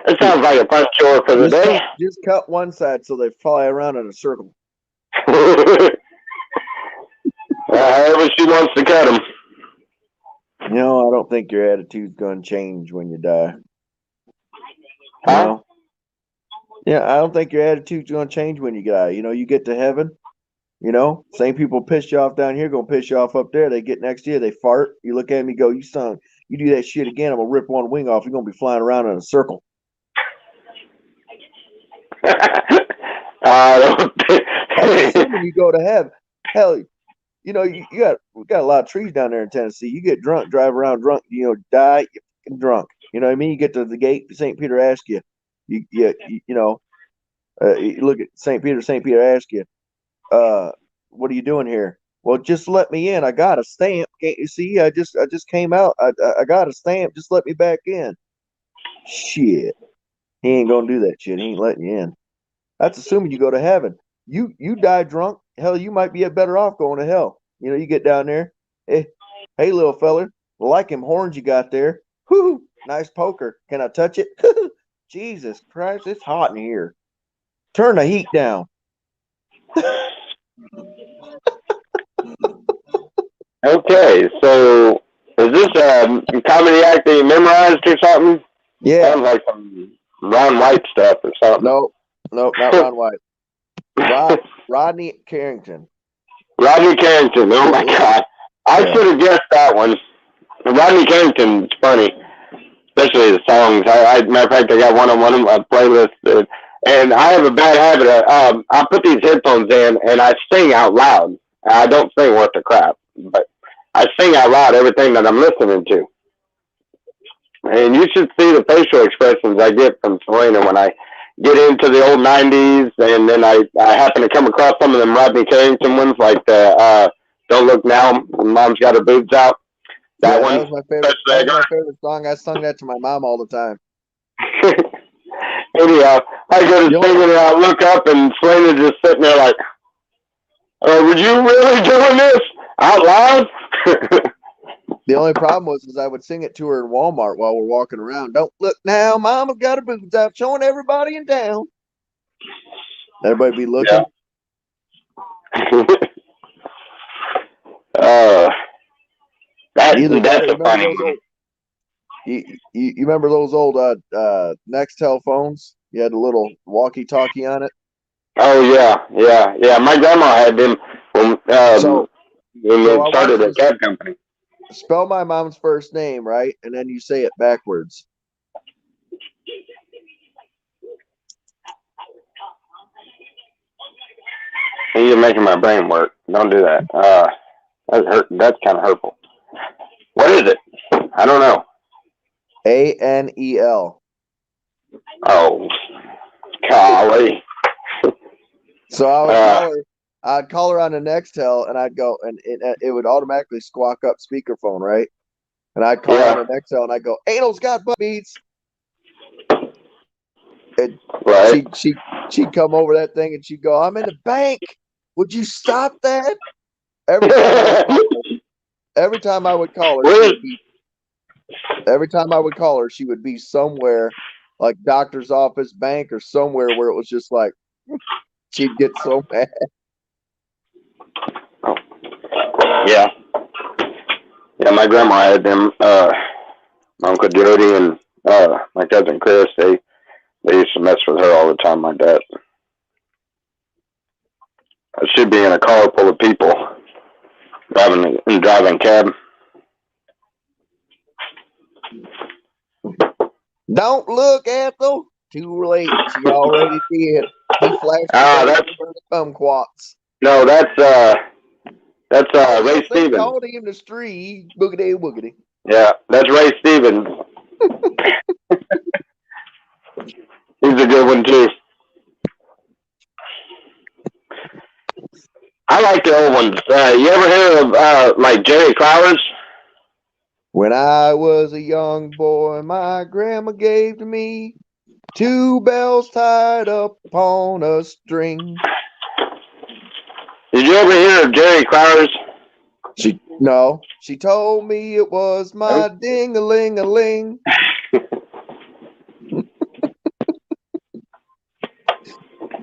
That sounds like a fun chore for the day. Just cut one side so they fly around in a circle. However she wants to cut them. No, I don't think your attitude's going to change when you die. Huh? You know? Yeah, I don't think your attitude's going to change when you die. You know, you get to heaven, you know, same people piss you off down here, going to piss you off up there. They get next to you, they fart. You look at me, go, you son, you do that shit again, I'm going to rip one wing off. You're going to be flying around in a circle. Assuming you go to heaven. Hell, you know, we got a lot of trees down there in Tennessee. You get drunk, drive around drunk, you know, die, you're drunk. You know what I mean? You get to the gate, St. Peter asks you, you know, you look at St. Peter asks you, what are you doing here? Well, just let me in. I got a stamp. Can't you see? I just came out. I got a stamp. Just let me back in. Shit. He ain't gonna do that shit. He ain't letting you in. That's assuming you go to heaven. You die drunk. Hell, you might be better off going to hell. You know, you get down there. Hey little feller, like him horns you got there. Whoo, Nice poker. Can I touch it? Jesus Christ, it's hot in here. Turn the heat down. Okay, so is this a comedy act that you memorized or something? Yeah. Sounds like some Ron White stuff or something. Nope, not Ron White. Rodney Carrington. Rodney Carrington. Oh my God, I should have guessed that one. Rodney Carrington's funny, especially the songs. Matter of fact, I got one on one of my playlists, and I have a bad habit. I put these headphones in and I sing out loud. I don't sing worth a crap, but I sing out loud everything that I'm listening to. And you should see the facial expressions I get from Selena when I get into the old '90s, and then I happen to come across some of them Rodney Carrington ones, like the "Don't Look Now" when Mom's got her boobs out. That one. That was my favorite. That was my favorite song. I sung that to my mom all the time. Anyhow, I go to sing it, and I look up, and Selena's just sitting there like, "Were you really doing this out loud?" The only problem was I would sing it to her in Walmart while we're walking around. Don't look now, Mama's got her boobs out, showing everybody in town. Everybody be looking. Yeah. That's a funny one. You remember those old Nextel phones? You had a little walkie-talkie on it. Oh yeah. My grandma had them when we started a cab company. Spell my mom's first name, right? And then you say it backwards. You're making my brain work. Don't do that. That's kind of hurtful. What is it? I don't know. Anel. Oh, golly. So I'd call her on the Nextel, and I'd go, and it would automatically squawk up speakerphone, right? And I'd call her on the Nextel, and I'd go, "Anal's got butt beats." And right. She'd come over that thing, and she'd go, "I'm in the bank. Would you stop that?" Every time I would call her, she would be somewhere like doctor's office, bank, or somewhere where it was just like she'd get so mad. Yeah. Yeah, my grandma had them, my Uncle Jody and my cousin Chris, they used to mess with her all the time like that. I should be in a car full of people driving cab. Don't look, Ethel. Too late. She already did. He flashed that's the kumquats. No, that's Ray Stevens. They called him the street boogity woogity. Yeah, that's Ray Stevens. He's a good one too. I like the old ones. You ever hear of like Jerry Clowers? When I was a young boy, my grandma gave to me 2 bells tied up on a string. Did you ever hear of Jerry Clowers? No. She told me it was my ding-a-ling-a-ling.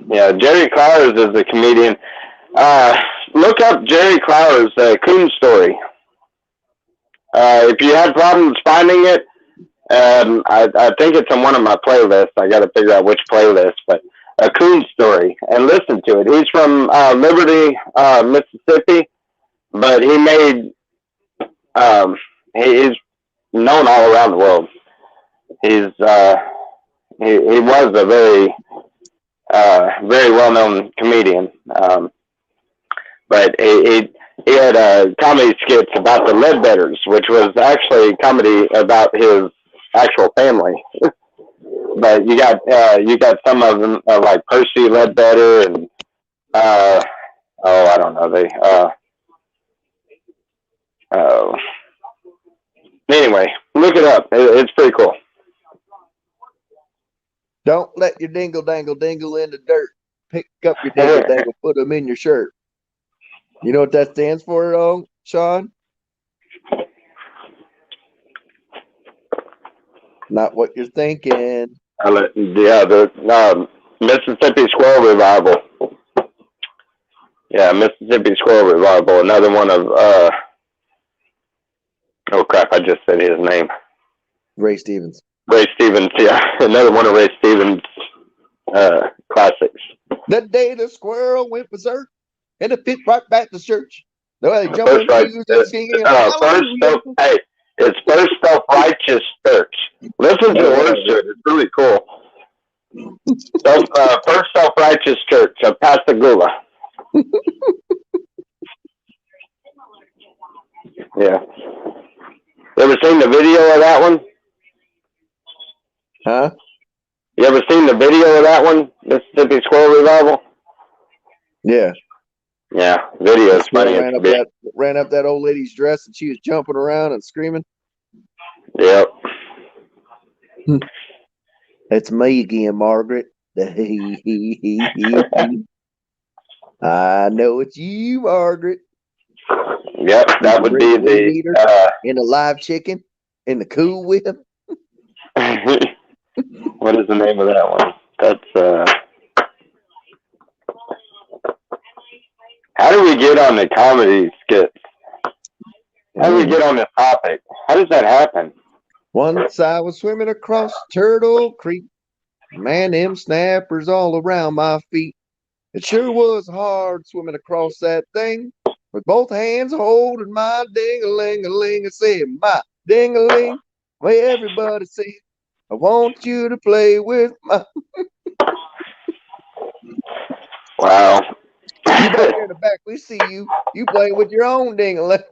Yeah, Jerry Clowers is a comedian. Look up Jerry Clowers' Coon Story. If you have problems finding it, I think it's on one of my playlists. I got to figure out which playlist, but a Coon Story, and listen to it. He's from Liberty, Mississippi, but he made he's known all around the world. He was a very very well-known comedian, but he had comedy skits about the Ledbetters, which was actually comedy about his actual family. But you got some of them like Percy Ledbetter and I don't know, anyway, look it up. It's pretty cool. Don't let your dingle dangle dingle in the dirt. Pick up your dingle dangle, put them in your shirt. You know what that stands for, Sean? Not what you're thinking. The Mississippi Squirrel Revival. Yeah, Mississippi Squirrel Revival. Another one of oh crap! I just said his name. Ray Stevens. Ray Stevens. Yeah, another one of Ray Stevens classics. The day the squirrel went berserk, and it fit right back to church. The way First, jumping right, shoes and singing. hey, it's First Self-Righteous Church. Listen to the words to it. It's really cool. First Self-Righteous Church of Pascagoula. Yeah. You ever seen the video of that one? Huh? You ever seen the video of that one? Mississippi Squirrel Revival? Yeah. Yeah, video is funny. Ran up that old lady's dress and she was jumping around and screaming. Yep. It's me again, Margaret. I know it's you, Margaret. Yep, that would be the in the live chicken in the Cool Whip. What is the name of that one? That's how do we get on the comedy skits? How do we get on the topic? How does that happen? Once I was swimming across Turtle Creek. Man, them snappers all around my feet. It sure was hard swimming across that thing with both hands holding my ding-a-ling-a-ling. I said, my ding-a-ling. Well, everybody said, I want you to play with my. Wow. You back there in the back, we see you. You play with your own ding-a-ling.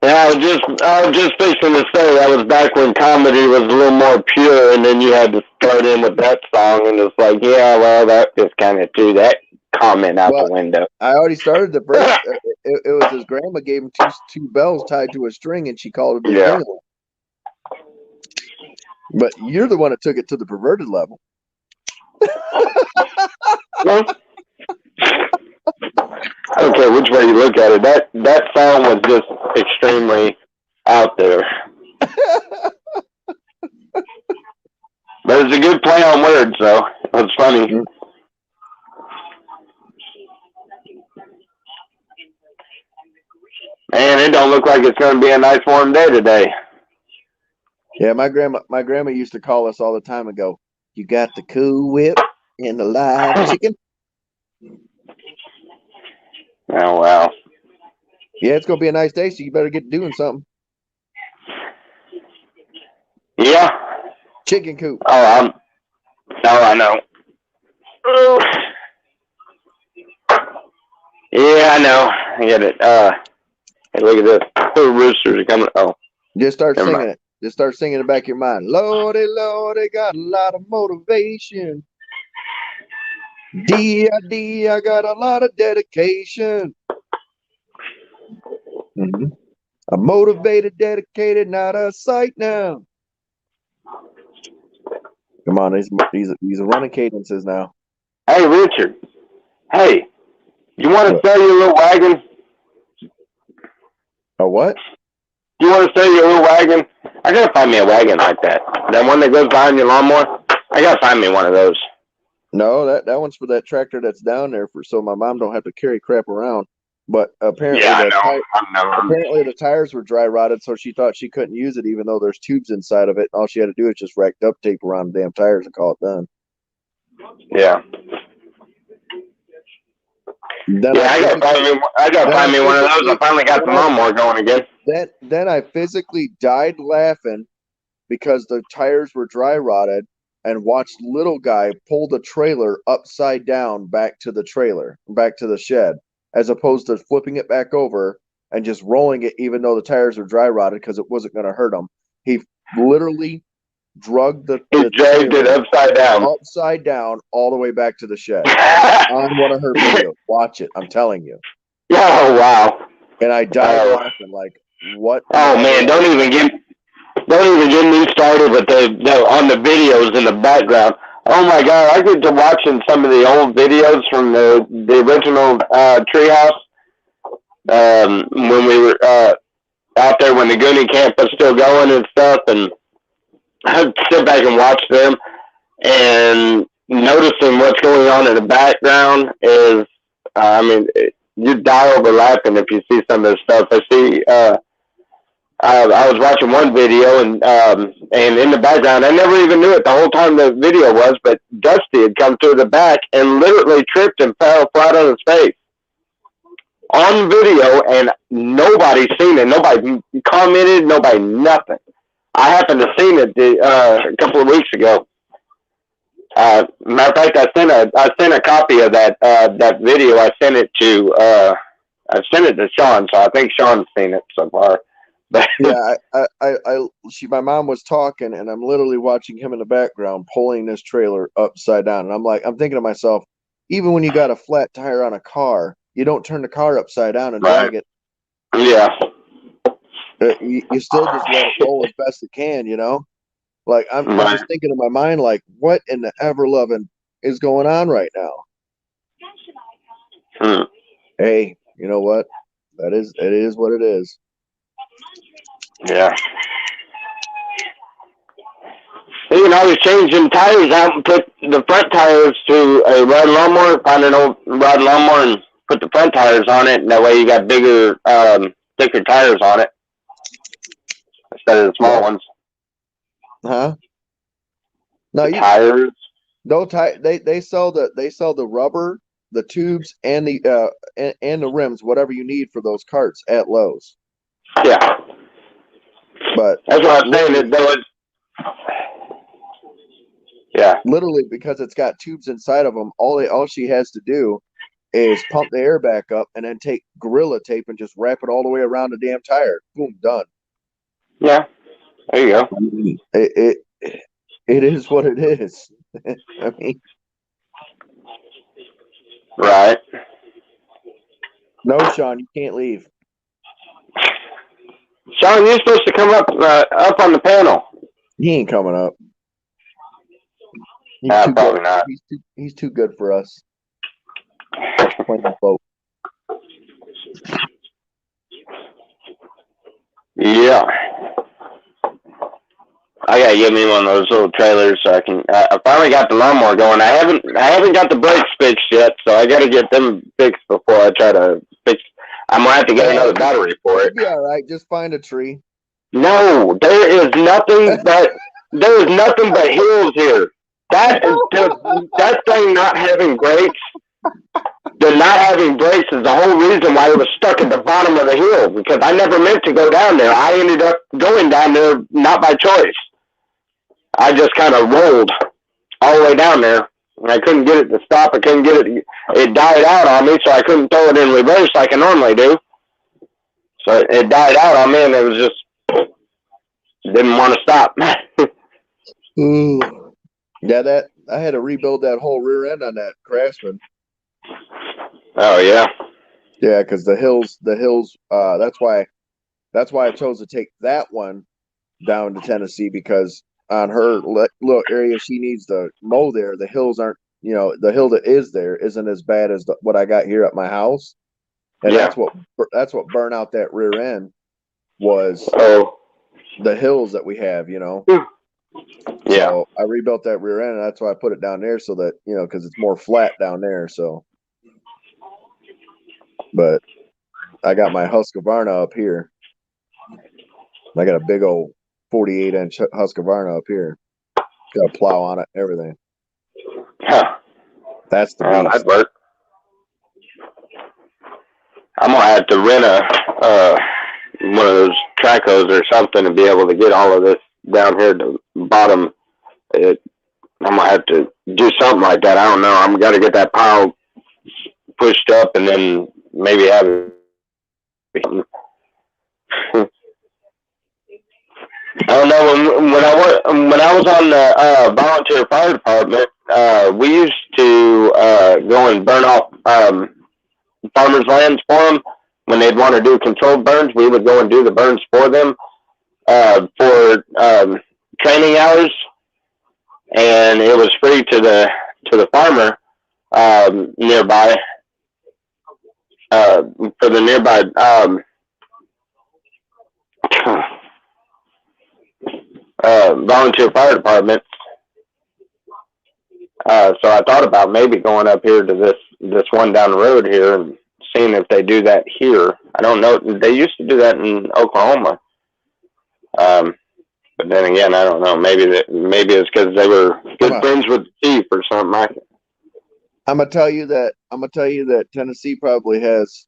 Yeah, I was just fixing to say that was back when comedy was a little more pure, and then you had to start in with that song, and it's like, yeah, well, that just kind of threw that comment out the window. I already started the verse. It was his grandma gave him two bells tied to a string, and she called it a ding-a-ling. But you're the one that took it to the perverted level. I don't care which way you look at it. That song was just extremely out there. But it's a good play on words, though. It's funny. Mm-hmm. Man, it don't look like it's going to be a nice warm day today. Yeah, my grandma used to call us all the time and go, "You got the Cool Whip and the live chicken." Oh, wow. Yeah, it's going to be a nice day, so you better get doing something. Yeah. Chicken coop. Oh, I know. Yeah, I know. I get it. Hey, look at this. The roosters are coming. Oh. Just start singing it. Just start singing it back in your mind. Lordy, Lordy, got a lot of motivation. D.I.D., I got a lot of dedication. Mm-hmm. I'm motivated, dedicated, not a sight now. Come on, he's running cadences now. Hey, Richard. Hey, you want to sell your little wagon? A what? You want to sell your little wagon? I gotta find me a wagon like that. That one that goes behind your lawnmower. I gotta find me one of those. No, that one's for that tractor that's down there so my mom don't have to carry crap around. But apparently, apparently the tires were dry rotted, so she thought she couldn't use it, even though there's tubes inside of it. All she had to do is just rack duct tape around the damn tires and call it done. Yeah. I gotta find me one of those. I finally got the lawnmower going again. Then I physically died laughing because the tires were dry rotted, and watched little guy pull the trailer upside down back to the shed, as opposed to flipping it back over and just rolling it, even though the tires are dry rotted, because it wasn't going to hurt him. He literally dragged it upside down all the way back to the shed on one of her videos. Watch it. I'm telling you. Oh, wow. And I died laughing like, what? Oh, man, don't even get me started with on the videos in the background. Oh my God, I get to watching some of the old videos from the original Treehouse when we were out there when the Goonie camp was still going and stuff, and I'd sit back and watch them, and noticing what's going on in the background is, you die over laughing if you see some of this stuff. I was watching one video, and in the background, I never even knew it the whole time the video was, but Dusty had come through the back and literally tripped and fell flat on his face on video, and nobody seen it. Nobody commented. Nobody nothing. I happened to seen it a couple of weeks ago. Matter of fact, I sent a copy of that video. I sent it to Sean, so I think Sean's seen it so far. Yeah, my mom was talking, and I'm literally watching him in the background pulling this trailer upside down, and I'm thinking to myself, even when you got a flat tire on a car, you don't turn the car upside down and drag it. Yeah. You still just let it roll as best it can, you know? Like, I'm just thinking in my mind, like, what in the ever-loving is going on right now? Hey, you know what? It is what it is. Yeah. You can always change them tires out and put the front tires to a riding lawnmower, find an old riding lawnmower and put the front tires on it, and that way you got bigger, thicker tires on it instead of the small ones. Huh? No, tires. No they sell the rubber, the tubes, and the rims, whatever you need for those carts at Lowe's. Yeah. But that's what I'm saying. Yeah. Literally, because it's got tubes inside of them, all she has to do is pump the air back up and then take Gorilla Tape and just wrap it all the way around the damn tire. Boom, done. Yeah. There you go. It is what it is. I mean, right. No, Sean, you can't leave. Sean, you're supposed to come up on the panel. He ain't coming up. Probably not. He's too good for us. Playing the boat. Yeah. I gotta get me one of those little trailers so I can. I finally got the lawnmower going. I haven't got the brakes fixed yet, so I gotta get them fixed before I try to fix. I'm gonna have to get another battery for it. You'll be all right. Just find a tree. No, there is nothing but hills here. That thing not having brakes. The not having brakes is the whole reason why it was stuck at the bottom of the hill, because I never meant to go down there. I ended up going down there not by choice. I just kind of rolled all the way down there, and I couldn't get it to stop. I couldn't get it. It died out on me, so I couldn't throw it in reverse like I normally do. So it died out on me, and it was just didn't want to stop. Yeah, I had to rebuild that whole rear end on that Craftsman. Oh yeah. Yeah, because the hills. That's why I chose to take that one down to Tennessee, because on her little area she needs to mow there, the hills aren't. The hill that is there isn't as bad as what I got here at my house, and yeah. that's what burned out that rear end was the hills that we have. Yeah. So I rebuilt that rear end, and that's why I put it down there, so that because it's more flat down there. So, but I got my Husqvarna up here. I got a big old 48-inch Husqvarna up here. Got a plow on it, everything. Huh. That's the beast. That'd work. I'm gonna have to rent one of those Tracos or something to be able to get all of this down here to the bottom. I'm gonna have to do something like that. I don't know. I'm gonna get that pile pushed up and then maybe have it. I don't know. When I was on the volunteer fire department, we used to go and burn off farmers' lands for them. When they'd want to do controlled burns, we would go and do the burns for them for training hours, and it was free to the farmer nearby for the nearby volunteer fire department. So I thought about maybe going up here to this one down the road here and seeing if they do that here. I don't know. They used to do that in Oklahoma. But then again, I don't know. Maybe it's because they were good friends with the chief or something like that. I'm gonna tell you that Tennessee probably has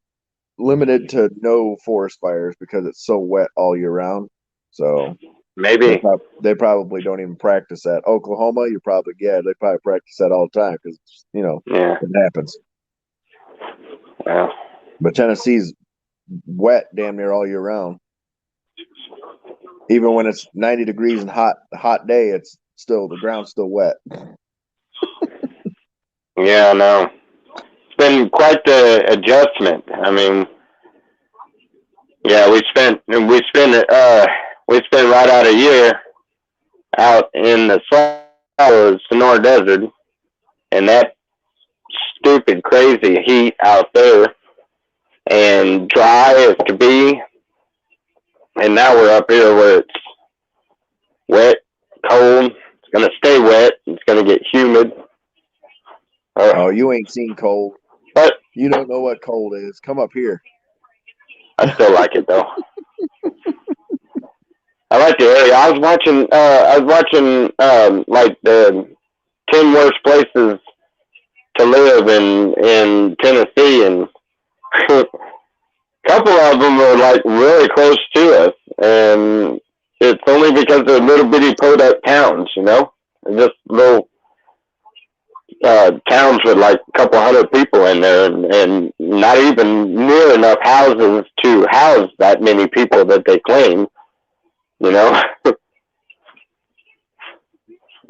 limited to no forest fires because it's so wet all year round. So maybe they probably don't even practice that. Oklahoma, they probably practice that all the time because it happens. Yeah. But Tennessee's wet damn near all year round. Even when it's 90 degrees and hot day, the ground's still wet. Yeah, I know. It's been quite the adjustment. I mean, yeah, we spent right out a year out in the Sonora Desert, and that stupid, crazy heat out there, and dry as could be. And now we're up here where it's wet, cold. It's gonna stay wet. It's gonna get humid. Oh, you ain't seen cold. But you don't know what cold is. Come up here. I still like it though. I like the area. I was watching like the 10 worst places to live in Tennessee, and a couple of them are like really close to us, and it's only because they're little bitty podunk towns, just little towns with like a couple hundred people in there, and not even near enough houses to house that many people that they claim,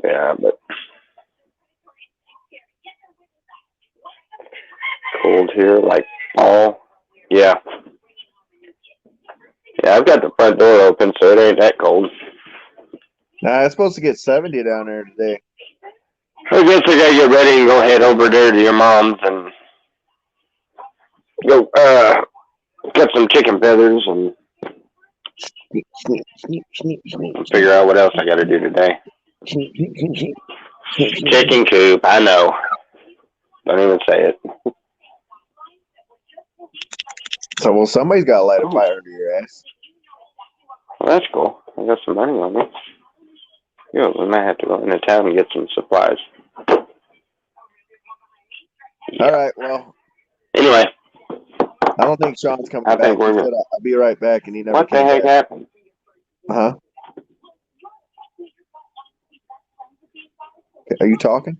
Yeah, but cold here, like fall. Yeah. Yeah, I've got the front door open, so it ain't that cold. Nah, it's supposed to get 70 down there today. I guess I gotta get ready and go head over there to your mom's and go get some chicken feathers and figure out what else I gotta do today. Chicken coop, I know. Don't even say it. So, well, somebody's got to light a fire under your ass. Well, that's cool. I got some money on me. We might have to go into town and get some supplies. Yeah. All right, well. Anyway. I don't think Sean's coming back. He said, I'll be right back, and he never came back. What the heck happened? Uh-huh. Are you talking?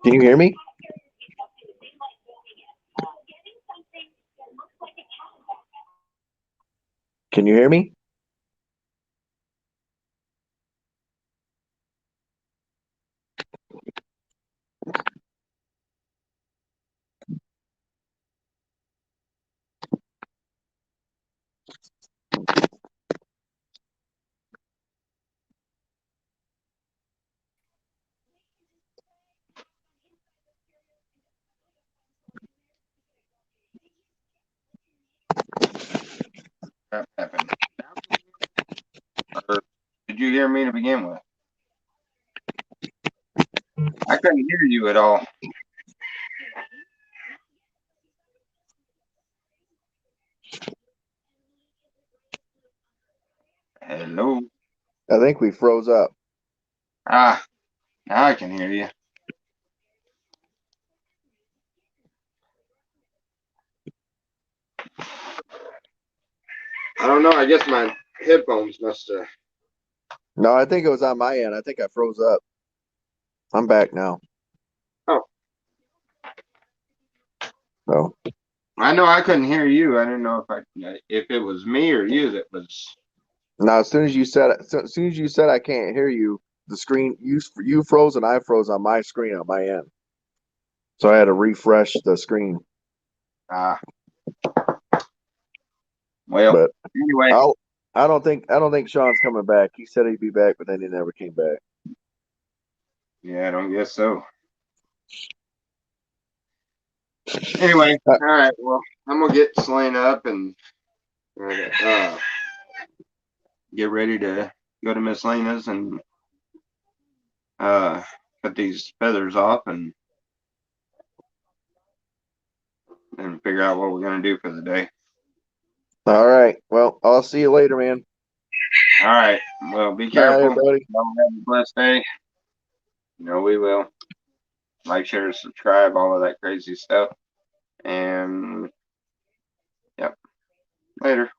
Can you hear me? Can you hear me? What happened? Or did you hear me to begin with? I couldn't hear you at all. Hello. I think we froze up. Now I can hear you. I don't know. I guess my headphones must have. No, I think it was on my end. I think I froze up. I'm back now. Oh. Oh. I know I couldn't hear you. I didn't know if it was me or you that was. Now, as soon as you said I can't hear you, the screen you froze and I froze on my screen on my end. So I had to refresh the screen. Well, but anyway, I don't think Sean's coming back. He said he'd be back, but then he never came back. Yeah, I don't guess so. Anyway, all right. Well, I'm gonna get Selena up and get ready to go to Miss Lena's and uh, cut these feathers off and figure out what we're gonna do for the day. All right. Well, I'll see you later, man. All right. Well, be Bye, careful. everybody. Y'all have a blessed day. You know we will. Like, share, subscribe, all of that crazy stuff. And yep. Later.